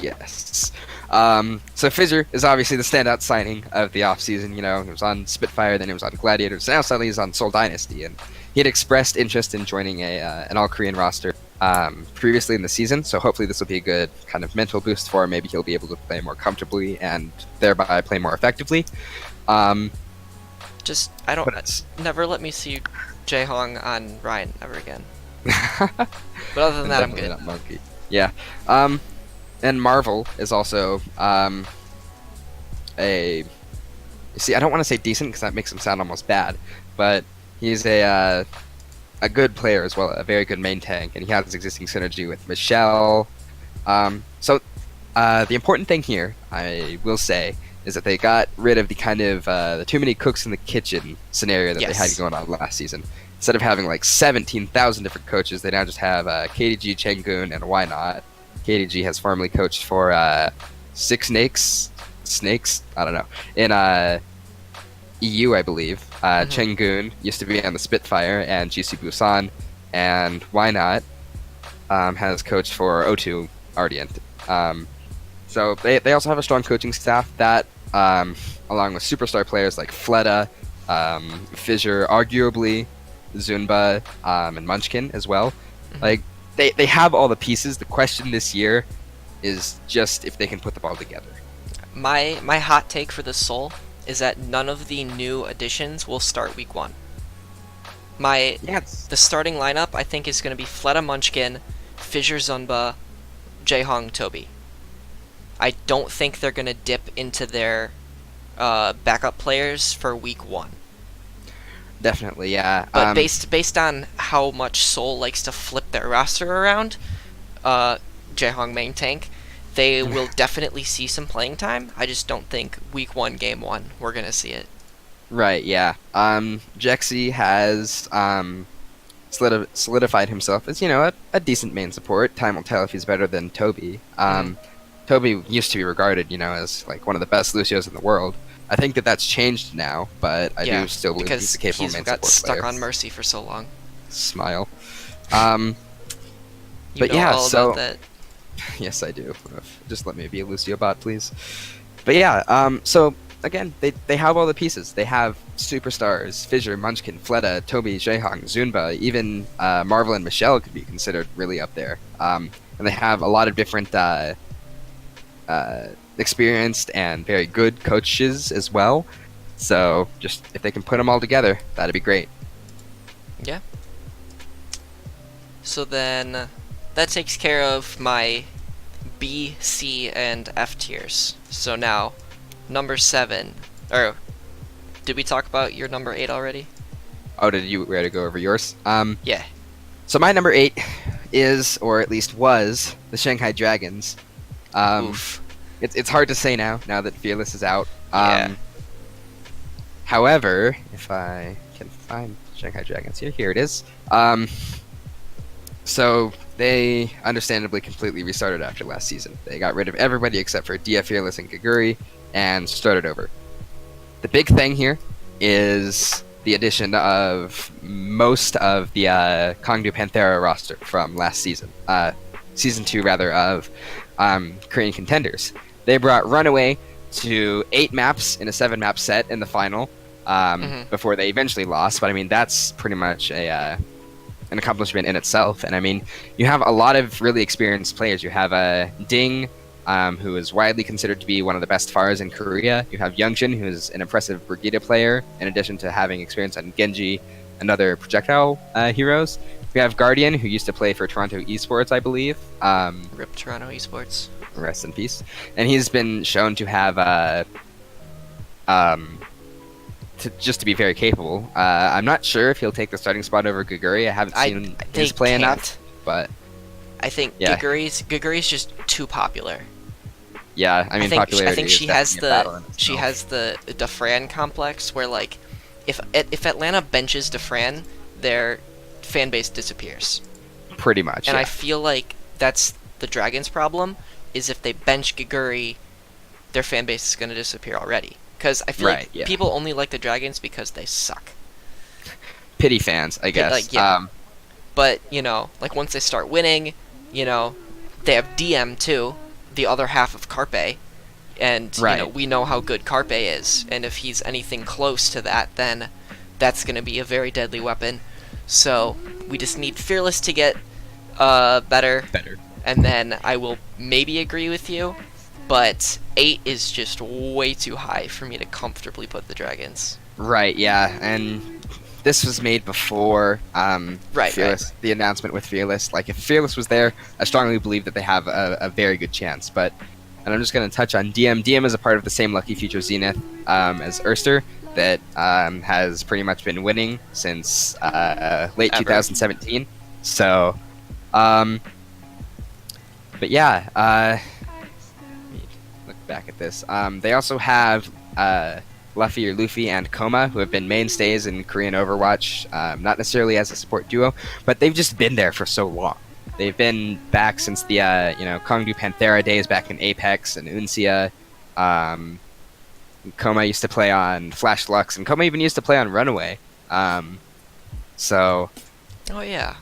yes. So Fissure is obviously the standout signing of the offseason. You know, he was on Spitfire, then he was on Gladiators, now suddenly he's on Seoul Dynasty, and he had expressed interest in joining an all-Korean roster previously in the season, so hopefully this will be a good kind of mental boost for him. Maybe he'll be able to play more comfortably and thereby play more effectively. Just But never let me see Jae-hong on Ryan ever again. But other than that, I'm definitely good. not Monkey. Yeah. And Marvel is also a. See, I don't want to say decent because that makes him sound almost bad, but he's a good player as well, a very good main tank, and he has existing synergy with Michelle. So the important thing here, I will say, is that they got rid of the kind of the too many cooks in the kitchen scenario that they had going on last season. Instead of having like 17,000 different coaches, they now just have KDG, Chengun, and Why Not. KDG has formerly coached for Six Snakes, I don't know, in EU, I believe. Chengun used to be on the Spitfire and GC Busan, and Why Not has coached for O2 Ardent. So they also have a strong coaching staff that, along with superstar players like Fleta, Fissure, arguably Zunba, and Munchkin as well. Like they have all the pieces. The question this year is just if they can put them all together. My hot take for the Seoul is that none of the new additions will start week 1. The starting lineup I think is going to be Fleta, Munchkin, Fissure, Zunba, Jae-hong, Toby. I don't think they're going to dip into their backup players for week 1. Definitely, yeah. But based on how much Seoul likes to flip their roster around, Jae-hong main tank, they will definitely see some playing time. I just don't think week 1, game 1, we're going to see it. Right, yeah. Jexy has solidified himself as, a decent main support. Time will tell if he's better than Toby. Toby used to be regarded, as like one of the best Lucios in the world. I think that's changed now, but I do still believe he's a capable main support player. Because he's got stuck on Mercy for so long. Smile. About that. Yes, I do. Just let me be a Lucio bot, please. But yeah, so again, they have all the pieces. They have superstars: Fissure, Munchkin, Fleta, Toby, Jae-hong, Zunba. Even Marvel and Michelle could be considered really up there. And they have a lot of different experienced and very good coaches as well. So just if they can put them all together, that'd be great. Yeah. So then that takes care of my B, C, and F tiers. So now, number 7. Or, did we talk about your number 8 already? Oh, did you ready to go over yours? Yeah. So my number 8 is, or at least was, the Shanghai Dragons. Oof. It's hard to say now that Fearless is out. Yeah. However, if I can find Shanghai Dragons here it is. So they understandably completely restarted after last season. They got rid of everybody except for Dia, Fearless, and Kaguri, and started over. The big thing here is the addition of most of the Kangdu Panthera roster from last season. Season 2, rather, of Korean Contenders. They brought Runaway to 8 maps in a 7-map set in the final before they eventually lost. But I mean, that's pretty much an accomplishment in itself. And I mean, you have a lot of really experienced players. You have Ding, who is widely considered to be one of the best FARs in Korea. You have Youngjin, who is an impressive Brigida player, in addition to having experience on Genji and other projectile heroes. We have Guardian, who used to play for Toronto Esports, I believe. RIP Toronto Esports. Rest in peace. And he's been shown to have, just to be very capable. I'm not sure if he'll take the starting spot over Guguri. I haven't seen his play enough, but I think Guguri's just too popular. Yeah, I mean, popularity. I think she has the Defran complex, where like, if Atlanta benches Defran, their fan base disappears. Pretty much. And yeah. I feel like that's the Dragons' problem. Is if they bench Guguri, their fan base is going to disappear already. Because I feel like people only like the Dragons because they suck. Pity fans, I guess. But, like once they start winning, they have DM too, the other half of Carpe. And, we know how good Carpe is. And if he's anything close to that, then that's going to be a very deadly weapon. So we just need Fearless to get better, Better. and then I will maybe agree with you, but 8 is just way too high for me to comfortably put the Dragons. Right, yeah, and this was made before Right. Fearless, the announcement with Fearless. Like, if Fearless was there, I strongly believe that they have a very good chance. But, and I'm just going to touch on DM. DM is a part of the same Lucky Future Zenith as Erster that has pretty much been winning since late Ever. 2017. So, but yeah, let me look back at this. They also have Luffy or Luffy and Koma, who have been mainstays in Korean Overwatch, not necessarily as a support duo, but they've just been there for so long. They've been back since the Kongdu Panthera days back in Apex and Uncia. Koma used to play on Flash Lux, and Koma even used to play on Runaway. So Oh yeah.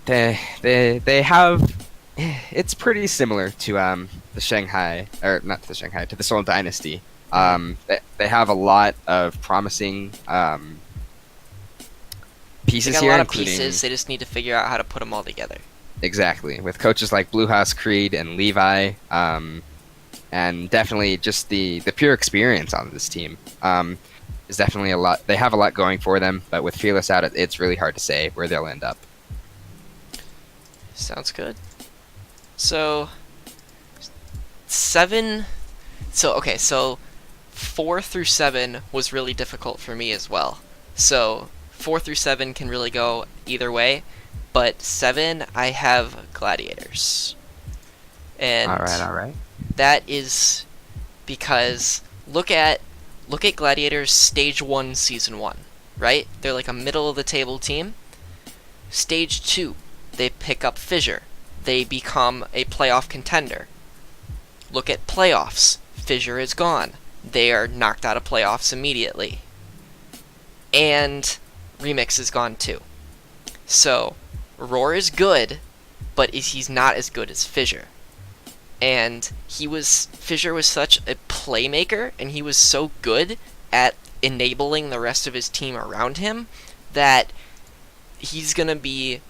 they have. It's pretty similar to the Shanghai, or not the Shanghai, to the Seoul Dynasty. They have a lot of promising pieces They got here, a lot of including pieces. They just need to figure out how to put them all together. exactly with coaches like Bluehouse, Creed, and Levi, and definitely just the pure experience on this team is definitely a lot. They have a lot going for them, but with Fearless out, it's really hard to say where they'll end up. Sounds good. So 7. So 4 through 7 was really difficult for me as well. So 4 through 7 can really go either way, but 7 I have Gladiators. And All right. that is because look at Gladiators Stage 1 Season 1, right? They're like a middle of the table team. Stage 2, they pick up Fissure. They become a playoff contender. Look at playoffs. Fissure is gone. They are knocked out of playoffs immediately. And Remix is gone too. So, Roar is good, but he's not as good as Fissure. And Fissure was such a playmaker, and he was so good at enabling the rest of his team around him that he's gonna be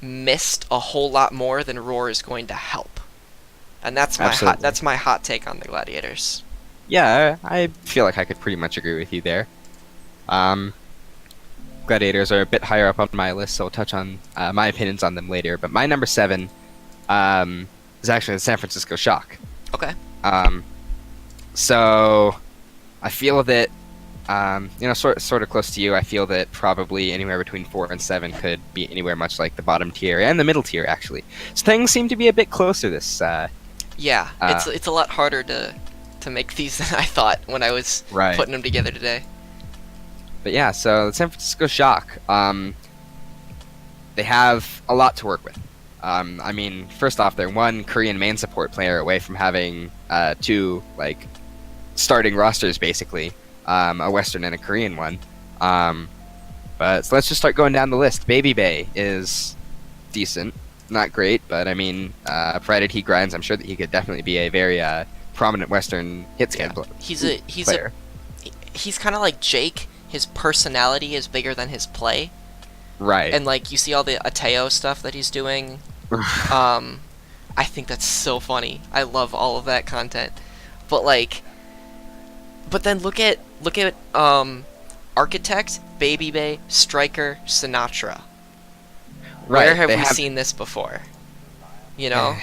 missed a whole lot more than Roar is going to help. And that's my hot take on the Gladiators. Yeah, I feel like I could pretty much agree with you there. Gladiators are a bit higher up on my list, so I'll touch on my opinions on them later. But my number 7 is actually the San Francisco Shock. Okay. So I feel that, sort of close to you, I feel that probably anywhere between 4 and 7 could be anywhere much like the bottom tier and the middle tier, actually. So things seem to be a bit closer this. Yeah, it's a lot harder to make these than I thought when I was putting them together today. But yeah, so the San Francisco Shock, they have a lot to work with. I mean, first off, they're one Korean main support player away from having 2 starting rosters, basically, a Western and a Korean one. But so let's just start going down the list. Baby Bay is decent, not great, but I mean, provided he grinds, I'm sure that he could definitely be a very prominent Western hit scan player. He's kind of like Jake. His personality is bigger than his play. Right. And you see all the Ateo stuff that he's doing. I think that's so funny. I love all of that content. But then look at Architect, Baby Bay, Striker, Sinatra. Right. Where have we seen this before? You know?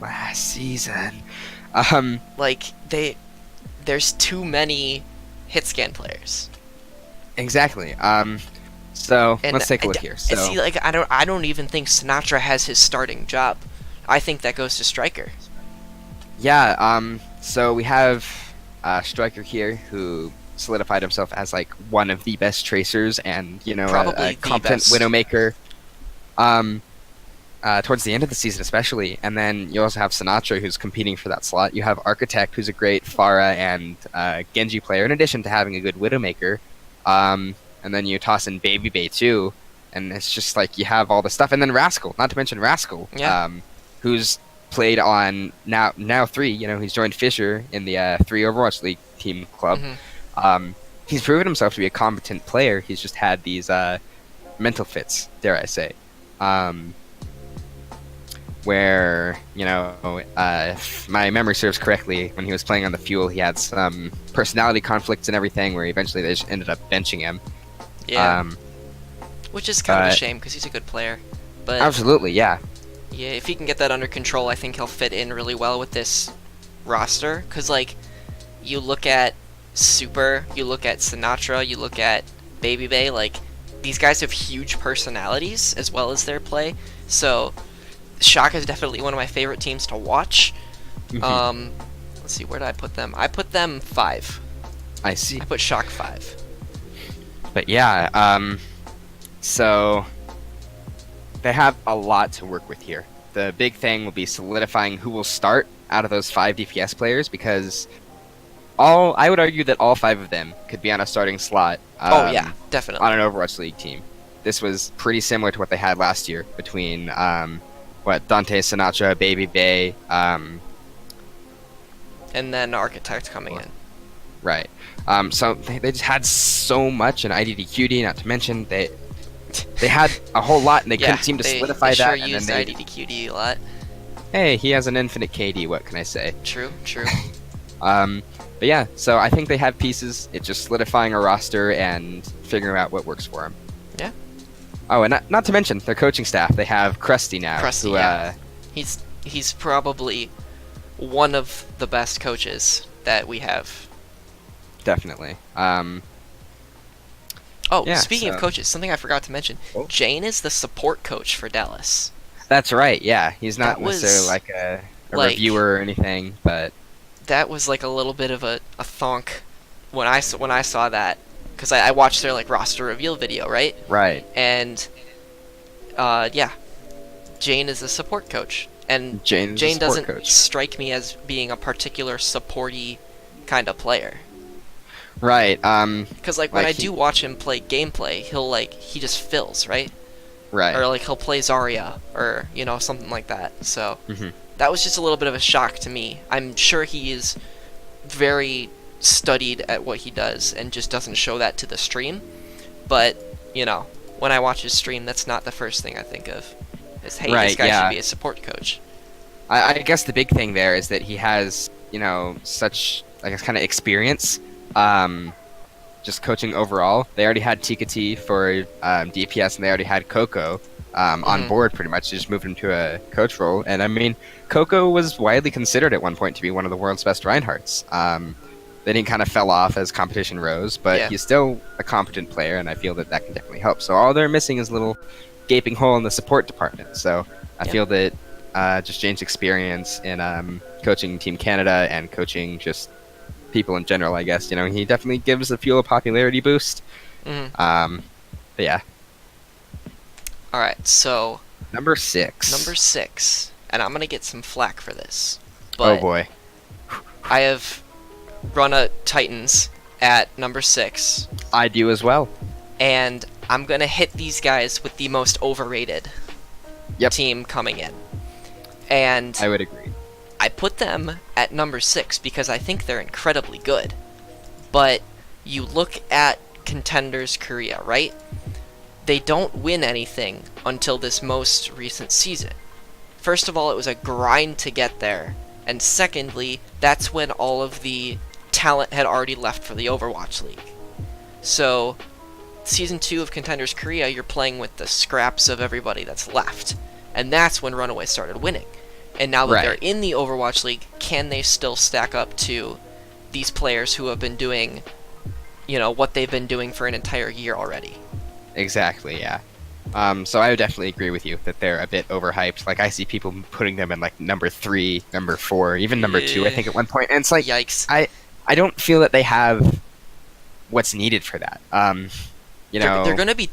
Last season. There's too many hit scan players. Exactly. So let's take a look here. So see, I don't even think Sinatra has his starting job. I think that goes to Striker. Yeah. So we have Striker here, who solidified himself as one of the best tracers and a competent Widowmaker. Towards the end of the season, especially, and then you also have Sinatra, who's competing for that slot. You have Architect, who's a great Pharah and Genji player, in addition to having a good Widowmaker. And then you toss in Baby Bay too, and it's just you have all the stuff. And then Rascal, not to mention Rascal, who's played on now 3. He's joined Fissure in the 3 Overwatch League team club. Mm-hmm. He's proven himself to be a competent player. He's just had these mental fits, dare I say. where, if my memory serves correctly, when he was playing on the Fuel, he had some personality conflicts and everything, where eventually they just ended up benching him. Yeah. Which is kind of a shame, because he's a good player. But absolutely, yeah. yeah, if he can get that under control, I think he'll fit in really well with this roster. Because, like, you look at Super, you look at Sinatra, you look at Baby Bay, like, these guys have huge personalities as well as their play. So, Shock is definitely one of my favorite teams to watch. Mhm. Let's see, where did I put them? I put them 5. I see. I put Shock 5. But yeah, so they have a lot to work with here. The big thing will be solidifying who will start out of those 5 DPS players, because I would argue that all 5 of them could be on a starting slot. Oh yeah, definitely. On an Overwatch League team. This was pretty similar to what they had last year between Dante, Sinatra, Baby Bay, and then Architect coming in. Right. So they just had so much in IDDQD, not to mention they had a whole lot, and they couldn't seem to solidify they that. Sure used IDDQD a lot. Hey, he has an infinite KD, what can I say? True. But yeah, so I think they have pieces. It's just solidifying a roster and figuring out what works for them. Yeah. Oh, and not to mention their coaching staff. They have Krusty now. Krusty, yeah. He's probably one of the best coaches that we have. Definitely. Speaking of coaches, something I forgot to mention. Oh. Jane is the support coach for Dallas. That's right, yeah. He's not necessarily like a reviewer or anything, but that was like a little bit of a thonk when I saw that, because I watched their like roster reveal video, right? Right. And Jane is a support coach, and Jane doesn't strike me as being a particular supporty kind of player. Right. Because when I do watch him play gameplay, he just fills, right? Right. Or he'll play Zarya or something like that. So that was just a little bit of a shock to me. I'm sure he is very studied at what he does and just doesn't show that to the stream. But when I watch his stream, that's not the first thing I think of. Is this guy should be a support coach. I guess the big thing there is that he has such kind of experience. Just coaching overall. They already had Tikati for DPS, and they already had Coco on board pretty much. They just moved him to a coach role. And I mean, Coco was widely considered at one point to be one of the world's best Reinhardts. Then he kind of fell off as competition rose, but he's still a competent player, and I feel that can definitely help. So all they're missing is a little gaping hole in the support department. So I feel that just Jane's experience in coaching Team Canada and coaching just people in general, I guess, he definitely gives the Fuel a popularity boost. But yeah. Alright, so Number 6. And I'm gonna get some flack for this. But oh boy. I have Runa Titans at number 6. I do as well. And I'm gonna hit these guys with the most overrated team coming in. And I would agree. I put them at number 6 because I think they're incredibly good. But you look at Contenders Korea, right? They don't win anything until this most recent season. First of all, it was a grind to get there. And secondly, that's when all of the talent had already left for the Overwatch League. So, Season 2 of Contenders Korea, you're playing with the scraps of everybody that's left. And that's when Runaway started winning. And now that they're in the Overwatch League, can they still stack up to these players who have been doing, what they've been doing for an entire year already? Exactly, yeah. So I would definitely agree with you that they're a bit overhyped. Like, I see people putting them in, number 3, number 4, even number 2, I think, at one point. And it's like, yikes. I don't feel that they have what's needed for that. They're gonna be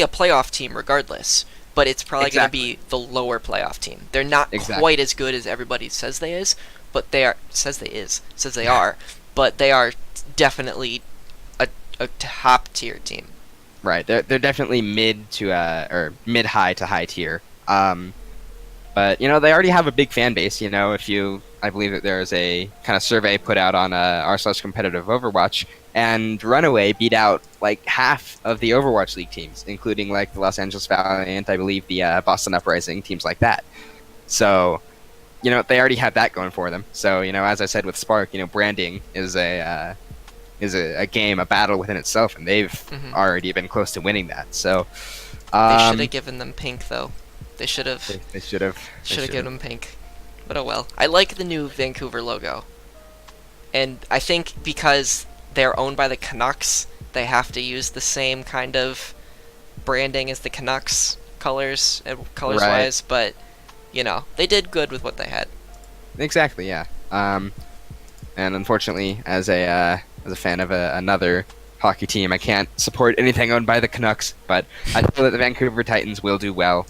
a playoff team regardless. But it's probably going to be the lower playoff team. They're not quite as good as everybody says they is, but they are but they are definitely a top tier team. Right. They're definitely mid to or mid high to high tier. But they already have a big fan base. I believe that there's a kind of survey put out on r/competitive Overwatch, and Runaway beat out half of the Overwatch League teams, including the Los Angeles Valiant, I believe the Boston Uprising, teams like that. So, they already have that going for them. So, as I said with Spark, branding is a game, a battle within itself, and they've Mhm. already been close to winning that. So, They should have given them pink, though. They should have. they should have. Should have given them pink. But oh well. I like the new Vancouver logo. And I think because they're owned by the Canucks, they have to use the same kind of branding as the Canucks colors wise, but they did good with what they had. Exactly, yeah. And unfortunately, as a fan of another hockey team, I can't support anything owned by the Canucks. But I feel that the Vancouver Titans will do well.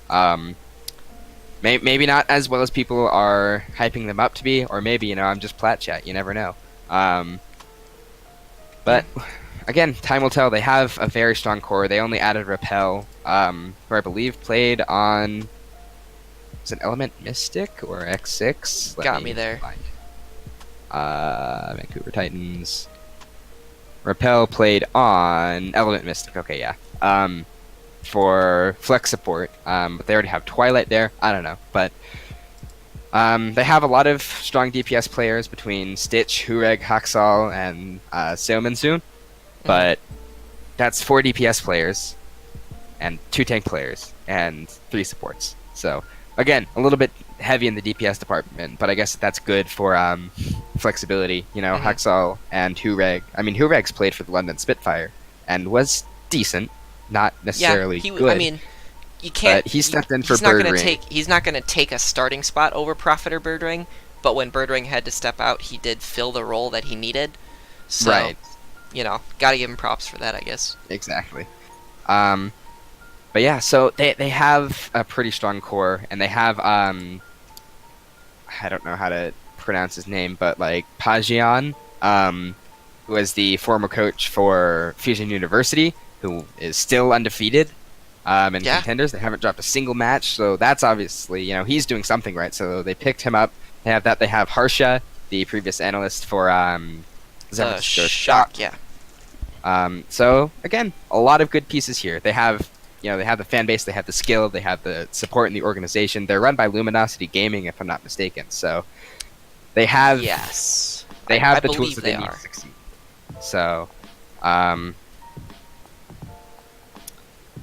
Maybe not as well as people are hyping them up to be, or maybe I'm just plat chat. You never know. But again, time will tell. They have a very strong core. They only added Repel, who I believe played on. Was it Element Mystic or X6? Got me there. Find. Vancouver Titans. Repel played on Element Mystic. Okay, yeah. For flex support, but they already have Twilight there. I don't know, but they have a lot of strong DPS players between Stitch, Hureg, Haksal, and Seominsoon. But that's 4 DPS players and 2 tank players and 3 supports. So again, a little bit heavy in the DPS department, but I guess that's good for flexibility. Haksal and Hureg. I mean, Hureg's played for the London Spitfire and was decent, not necessarily good. I mean, you can't. But he stepped in for Birdring. He's not going to take a starting spot over Prophet or Birdring, but when Birdring had to step out, he did fill the role that he needed. So, right. Gotta give him props for that, I guess. Exactly. But yeah, so they have a pretty strong core, and they have I don't know how to pronounce his name, but like Pajian, who was the former coach for Fusion University, who is still undefeated in contenders. They haven't dropped a single match, so that's obviously he's doing something right. So they picked him up. They have that. They have Harsha, the previous analyst for the Shock. Yeah. So again, a lot of good pieces here. They have they have the fan base, they have the skill, they have the support in the organization. They're run by Luminosity Gaming, if I'm not mistaken. So they have they have the tools that they need to succeed. So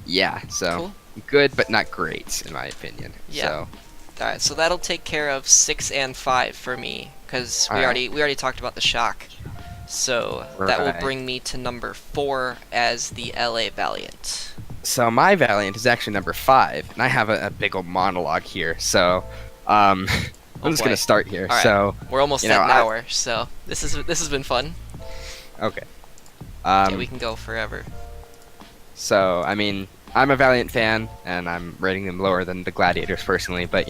yeah, so cool. Good but not great in my opinion. Yeah. So. Alright, so that'll take care of 6 and 5 for me, because we already talked about the Shock. So that will bring me to number 4 as the LA Valiant. So my Valiant is actually number 5, and I have a big old monologue here. So I'm just gonna start here. Right. So we're almost at an hour, so this has been fun. Okay. Yeah, we can go forever. So I mean, I'm a Valiant fan, and I'm rating them lower than the Gladiators personally. But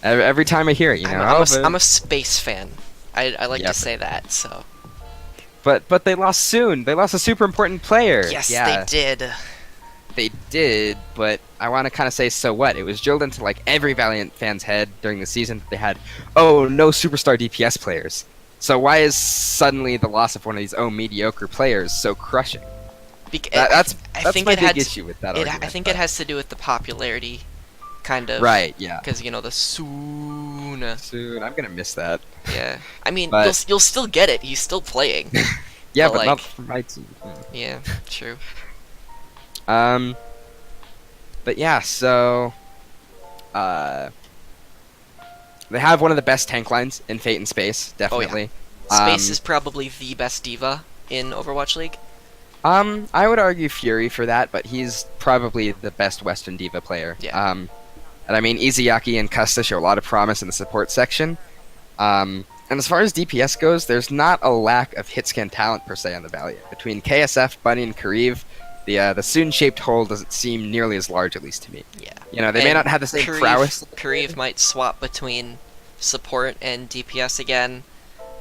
every time I hear it, I'm a space fan. I like to say that. So. But they lost soon. They lost a super important player. Yes, they did. They did, but I want to kind of say, so what? It was drilled into like every Valiant fan's head during the season that they had, no superstar DPS players. So why is suddenly the loss of one of these mediocre players so crushing? That's my big issue with that argument. I think it has to do with the popularity, kind of. Right. Yeah. Because the soon. I'm gonna miss that. Yeah. I mean, you'll still get it. He's still playing. Yeah, but not from my team. Yeah. True. But yeah, so they have one of the best tank lines in Fate and Space, definitely. Oh, yeah. Space is probably the best diva in Overwatch League. I would argue Fury for that, but he's probably the best Western diva player. Yeah. And I mean, Izayaki and Custa show a lot of promise in the support section. And as far as DPS goes, there's not a lack of hitscan talent per se on the Valiant. Between KSF, Bunny, and Kariv, the Soon-shaped hole doesn't seem nearly as large, at least to me. Yeah. They may not have the same prowess. Kariv might swap between support and DPS again.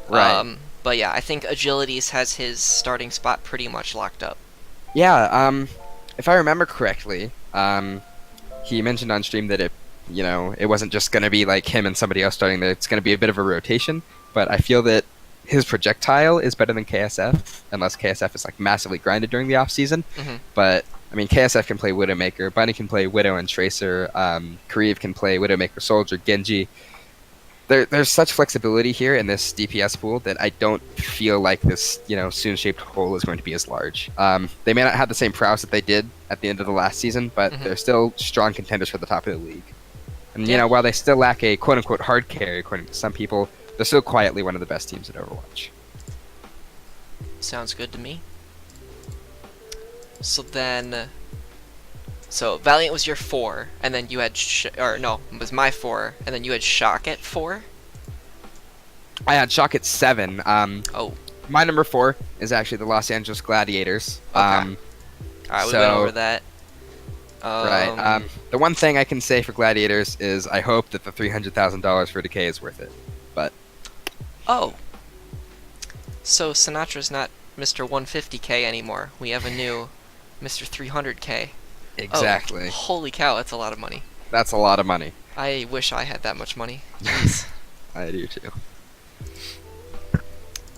Right. But yeah, I think Agilities has his starting spot pretty much locked up. Yeah, if I remember correctly, he mentioned on stream that it wasn't just going to be like him and somebody else starting there. It's going to be a bit of a rotation, but I feel that his projectile is better than KSF, unless KSF is like massively grinded during the off season. Mm-hmm. But I mean, KSF can play Widowmaker, Bunny can play Widow and Tracer, Kariv can play Widowmaker Soldier, Genji. There's such flexibility here in this DPS pool that I don't feel like this, soon-shaped hole is going to be as large. They may not have the same prowess that they did at the end of the last season, but they're still strong contenders for the top of the league. And, while they still lack a quote-unquote hard carry, according to some people, they're still quietly one of the best teams in Overwatch. Sounds good to me. So Valiant was your 4, and then you had it was my 4, and then you had Shock at 4. I had Shock at 7. Oh, my number 4 is actually the Los Angeles Gladiators. Okay. Alright, we went over that. Right. The one thing I can say for Gladiators is I hope that the $300,000 for Decay is worth it. But oh, so Sinatra's not Mr. 150K anymore. We have a new Mr. 300K. Exactly. Oh, holy cow, that's a lot of money. That's a lot of money. I wish I had that much money. Jeez. I do too. But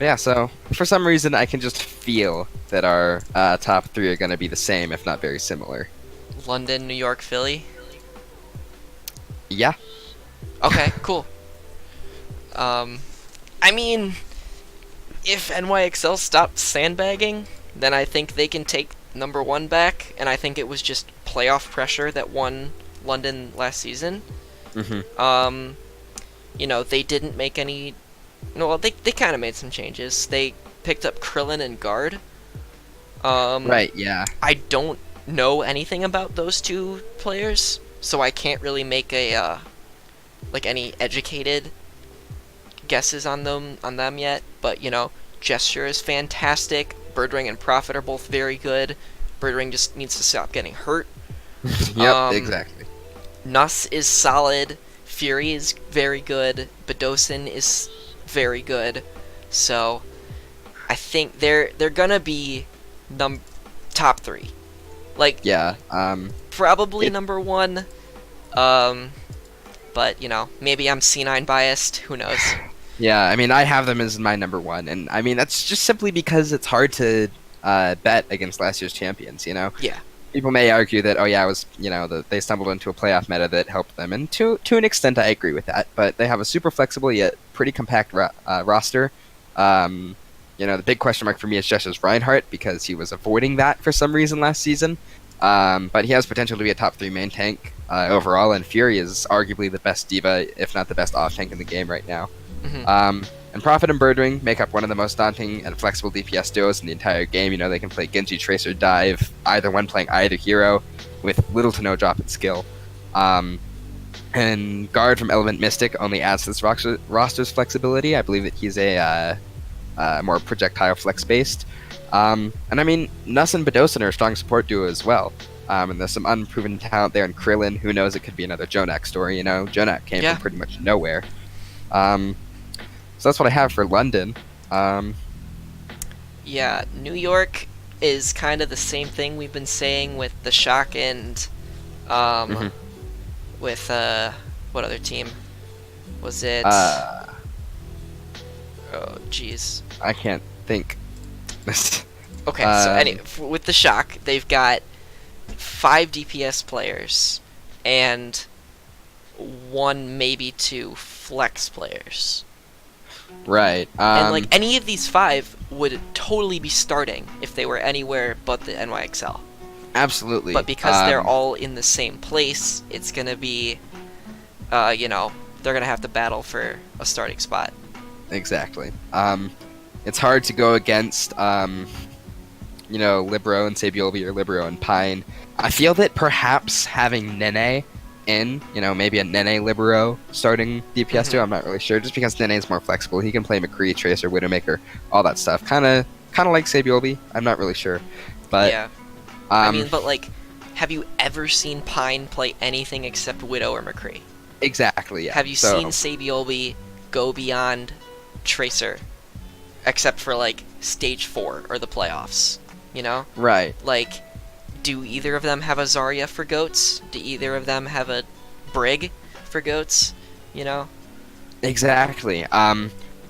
yeah, so for some reason I can just feel that our top 3 are going to be the same, if not very similar. London, New York, Philly? Yeah. Okay, cool. I mean, if NYXL stops sandbagging, then I think they can take number 1 back, and I think it was just playoff pressure that won London last season. Mm-hmm. They didn't make any... No, well, they kind of made some changes. They picked up Krillin and Guard. Right, yeah. I don't know anything about those 2 players, so I can't really make a, any educated guesses on them yet, but, Gesture is fantastic. Birdwing and Prophet are both very good. Birdwing just needs to stop getting hurt. Yep, exactly. Nuss is solid. Fury is very good. Bedosin is very good. So, I think they're gonna be top 3. Yeah. Probably number 1. But maybe I'm C9 biased. Who knows? Yeah, I mean, I have them as my number 1, and I mean that's just simply because it's hard to bet against last year's champions. Yeah. People may argue that, it was, they stumbled into a playoff meta that helped them, and to an extent I agree with that, but they have a super flexible yet pretty compact roster. The big question mark for me is Jesse's Reinhardt, because he was avoiding that for some reason last season, but he has potential to be a top 3 main tank overall, and Fury is arguably the best diva, if not the best off-tank in the game right now. Mm-hmm. And Prophet and Birdwing make up one of the most daunting and flexible DPS duos in the entire game. They can play Genji, Tracer, Dive, either one playing either hero, with little to no drop in skill. And Guard from Element Mystic only adds to this roster's flexibility. I believe that he's a more projectile flex-based. And I mean, Nuss and Bedosin are a strong support duo as well. And there's some unproven talent there in Krillin. Who knows, it could be another Jonak story, Jonak came from pretty much nowhere. So that's what I have for London. Yeah, New York is kind of the same thing we've been saying with the Shock and with what other team was it? Oh jeez, I can't think. Okay, so with the Shock, they've got 5 DPS players and 1, maybe 2 flex players. Right. And any of these 5 would totally be starting if they were anywhere but the NYXL. Absolutely. But because they're all in the same place, it's gonna be, they're gonna have to battle for a starting spot. Exactly. It's hard to go against, Libero and Sabiolbi or Libero and Pine. I feel that perhaps having Nene in, maybe a Nene Libero starting DPS too, I'm not really sure, just because Nene is more flexible. He can play McCree, Tracer, Widowmaker, all that stuff. Kind of like Sabiolbi, I'm not really sure. But yeah. I mean, but have you ever seen Pine play anything except Widow or McCree? Exactly, yeah. Have you seen Sabiolbi go beyond Tracer, except for stage 4 or the playoffs? Right. Do either of them have a Zarya for goats? Do either of them have a Brig for goats? Exactly.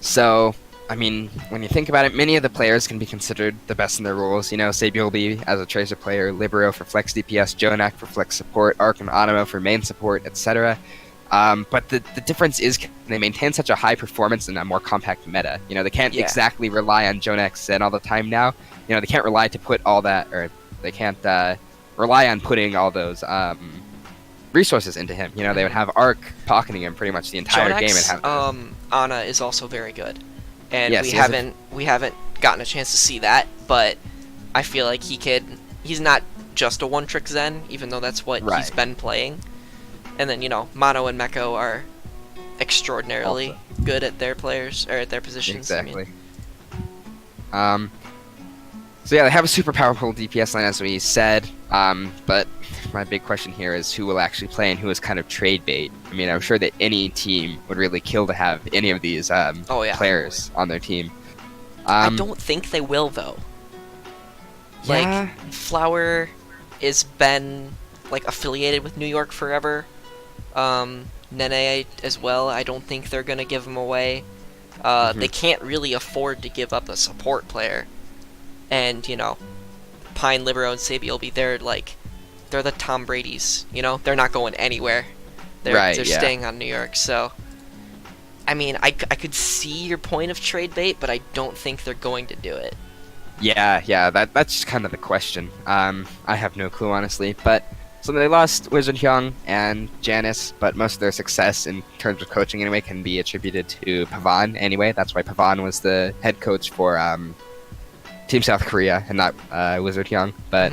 So I mean, when you think about it, many of the players can be considered the best in their roles. You know, Sabiolbe as a Tracer player, Libero for flex DPS, Jonak for flex support, Arc and Animo for main support, etc. But the difference is they maintain such a high performance in a more compact meta. You know, they can't exactly rely on Jonak's Zen all the time now. You know, they can't rely to put all that, or they can't rely on putting all those resources into him. You know, they would have Arc pocketing him pretty much the entire game and have Ana is also very good, and Yes, we haven't gotten a chance to see that, but I feel like he's not just a one-trick Zen, even though that's what he's been playing. And then, you know, Mono and Meko are extraordinarily good at their players, or at their positions. Exactly. So yeah, they have a super powerful DPS line, as we said, but my big question here is who will actually play and who is kind of trade bait. I mean, I'm sure that any team would really kill to have any of these players on their team. I don't think they will, though. Like, Flower has been, like, affiliated with New York forever. Nene as well. I don't think they're gonna give him away. They can't really afford to give up a support player. And, you know, Pine, Libero, and Sabiolbe, they're the Tom Brady's, you know? They're not going anywhere. They're staying on New York, so... I mean, I could see your point of trade bait, but I don't think they're going to do it. Yeah, that's just kind of the question. I have no clue, honestly, but... So they lost Wizard Hyung and Janice, but most of their success in terms of coaching anyway can be attributed to Pavan anyway. That's why Pavan was the head coach for Team South Korea and not Wizard Hyung. But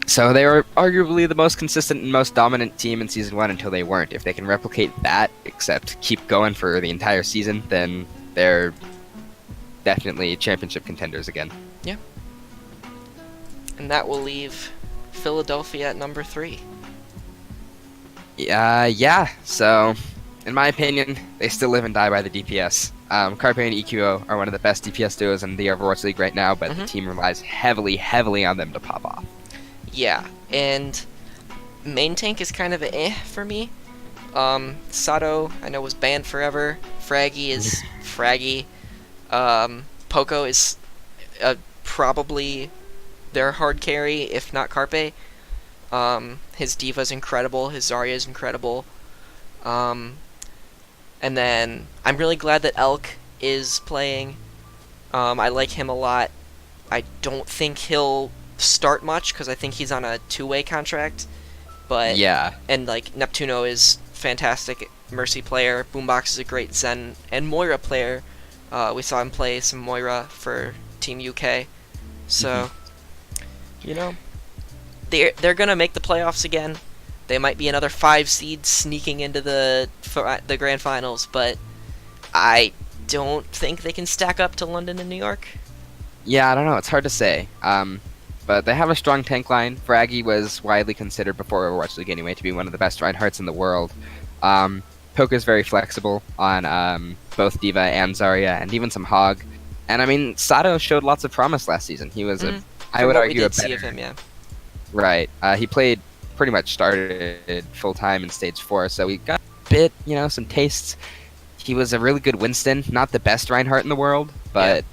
so they were arguably the most consistent and most dominant team in Season 1 until they weren't. If they can replicate that, except keep going for the entire season, then they're definitely championship contenders again. Yeah. And that will leave Philadelphia at number 3. Yeah. So, in my opinion, they still live and die by the DPS. Carpe and EQO are one of the best DPS duos in the Overwatch League right now, but the team relies heavily on them to pop off. Yeah, and main tank is kind of a for me. Sato, I know, was banned forever. Fraggy is Fraggy. Poco is probably their hard carry, if not Carpe. His Diva's incredible. His Zarya is incredible. And then I'm really glad that Elk is playing. I like him a lot. I don't think he'll start much because I think he's on a 2-way contract. But and like Neptuno is fantastic Mercy player. Boombox is a great Zen and Moira player. We saw him play some Moira for Team UK. So you know, they're gonna make the playoffs again. They might be another 5 seed sneaking into the grand finals, but I don't think they can stack up to London and New York. Yeah, I don't know. It's hard to say. But they have a strong tank line. Fraggy was widely considered before Overwatch League anyway to be one of the best Reinhardts in the world. Poke is very flexible on both Diva and Zarya, and even some Hog. And I mean, Sato showed lots of promise last season. He was I would argue a better... see of him, Right. He played, pretty much started full-time in Stage 4, so we got a bit, you know, some tastes. He was a really good Winston, not the best Reinhardt in the world, but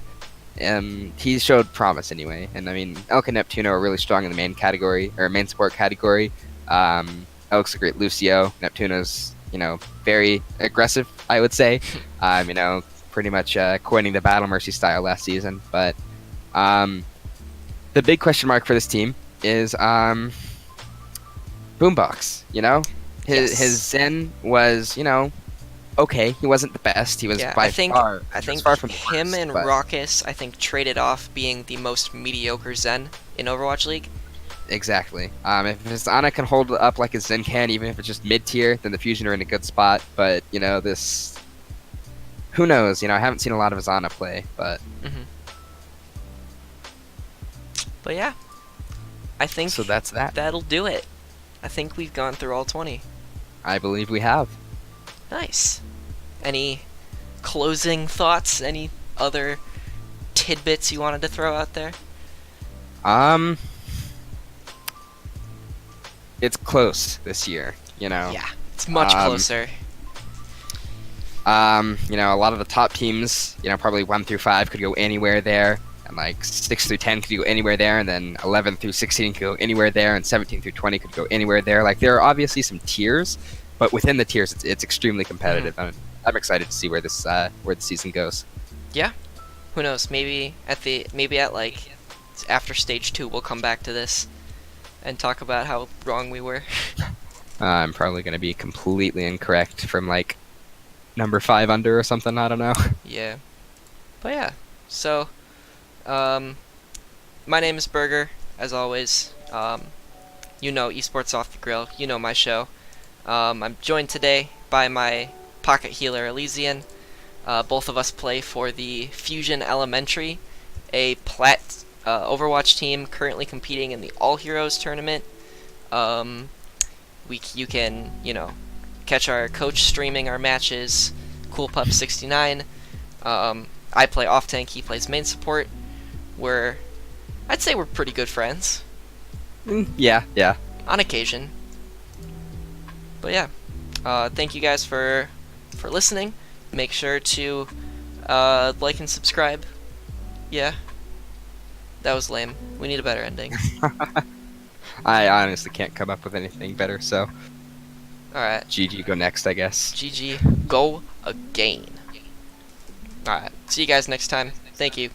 he showed promise anyway. And I mean, Elk and Neptuno are really strong in the main category, or main support category. Elk's a great Lucio. Neptuno's, you know, very aggressive, I would say. You know, pretty much coining the Battle Mercy style last season. But the big question mark for this team is Boombox. You know, his Zen was, you know, okay. He wasn't the best. He was by far. I think far from the him worst, and but... Raucus, I think, traded off being the most mediocre Zen in Overwatch League. Exactly. If his Ana can hold up like his Zen can, even if it's just mid tier, then the Fusion are in a good spot. But you know, this. Who knows? You know, I haven't seen a lot of his Ana play, but. But yeah, I think so. That's that. That'll do it. I think we've gone through all 20. I believe we have. Nice. Any closing thoughts? Any other tidbits you wanted to throw out there? It's close this year, you know. Yeah, it's much closer. A lot of the top teams, probably 1 through 5 could go anywhere there, and like 6 through 10 could go anywhere there, and then 11 through 16 could go anywhere there, and 17 through 20 could go anywhere there. Like there are obviously some tiers, but within the tiers, it's extremely competitive. I'm excited to see where the season goes. Yeah, who knows? Maybe at like after stage 2, we'll come back to this and talk about how wrong we were. I'm probably going to be completely incorrect from like number 5 under or something. I don't know. Yeah, but yeah. So, my name is Burger, as always. Esports Off the Grill. You know my show. I'm joined today by my pocket healer, Elysian. Both of us play for the Fusion Elementary, a plat Overwatch team currently competing in the All Heroes tournament. You can, catch our coach streaming our matches, CoolPup69. I play off tank, he plays main support. I'd say we're pretty good friends. Yeah. On occasion. But yeah, thank you guys for listening. Make sure to like and subscribe. Yeah, that was lame. We need a better ending. I honestly can't come up with anything better, so. Alright. GG, go next, I guess. GG, go again. Alright, see you guys next time. Thank you.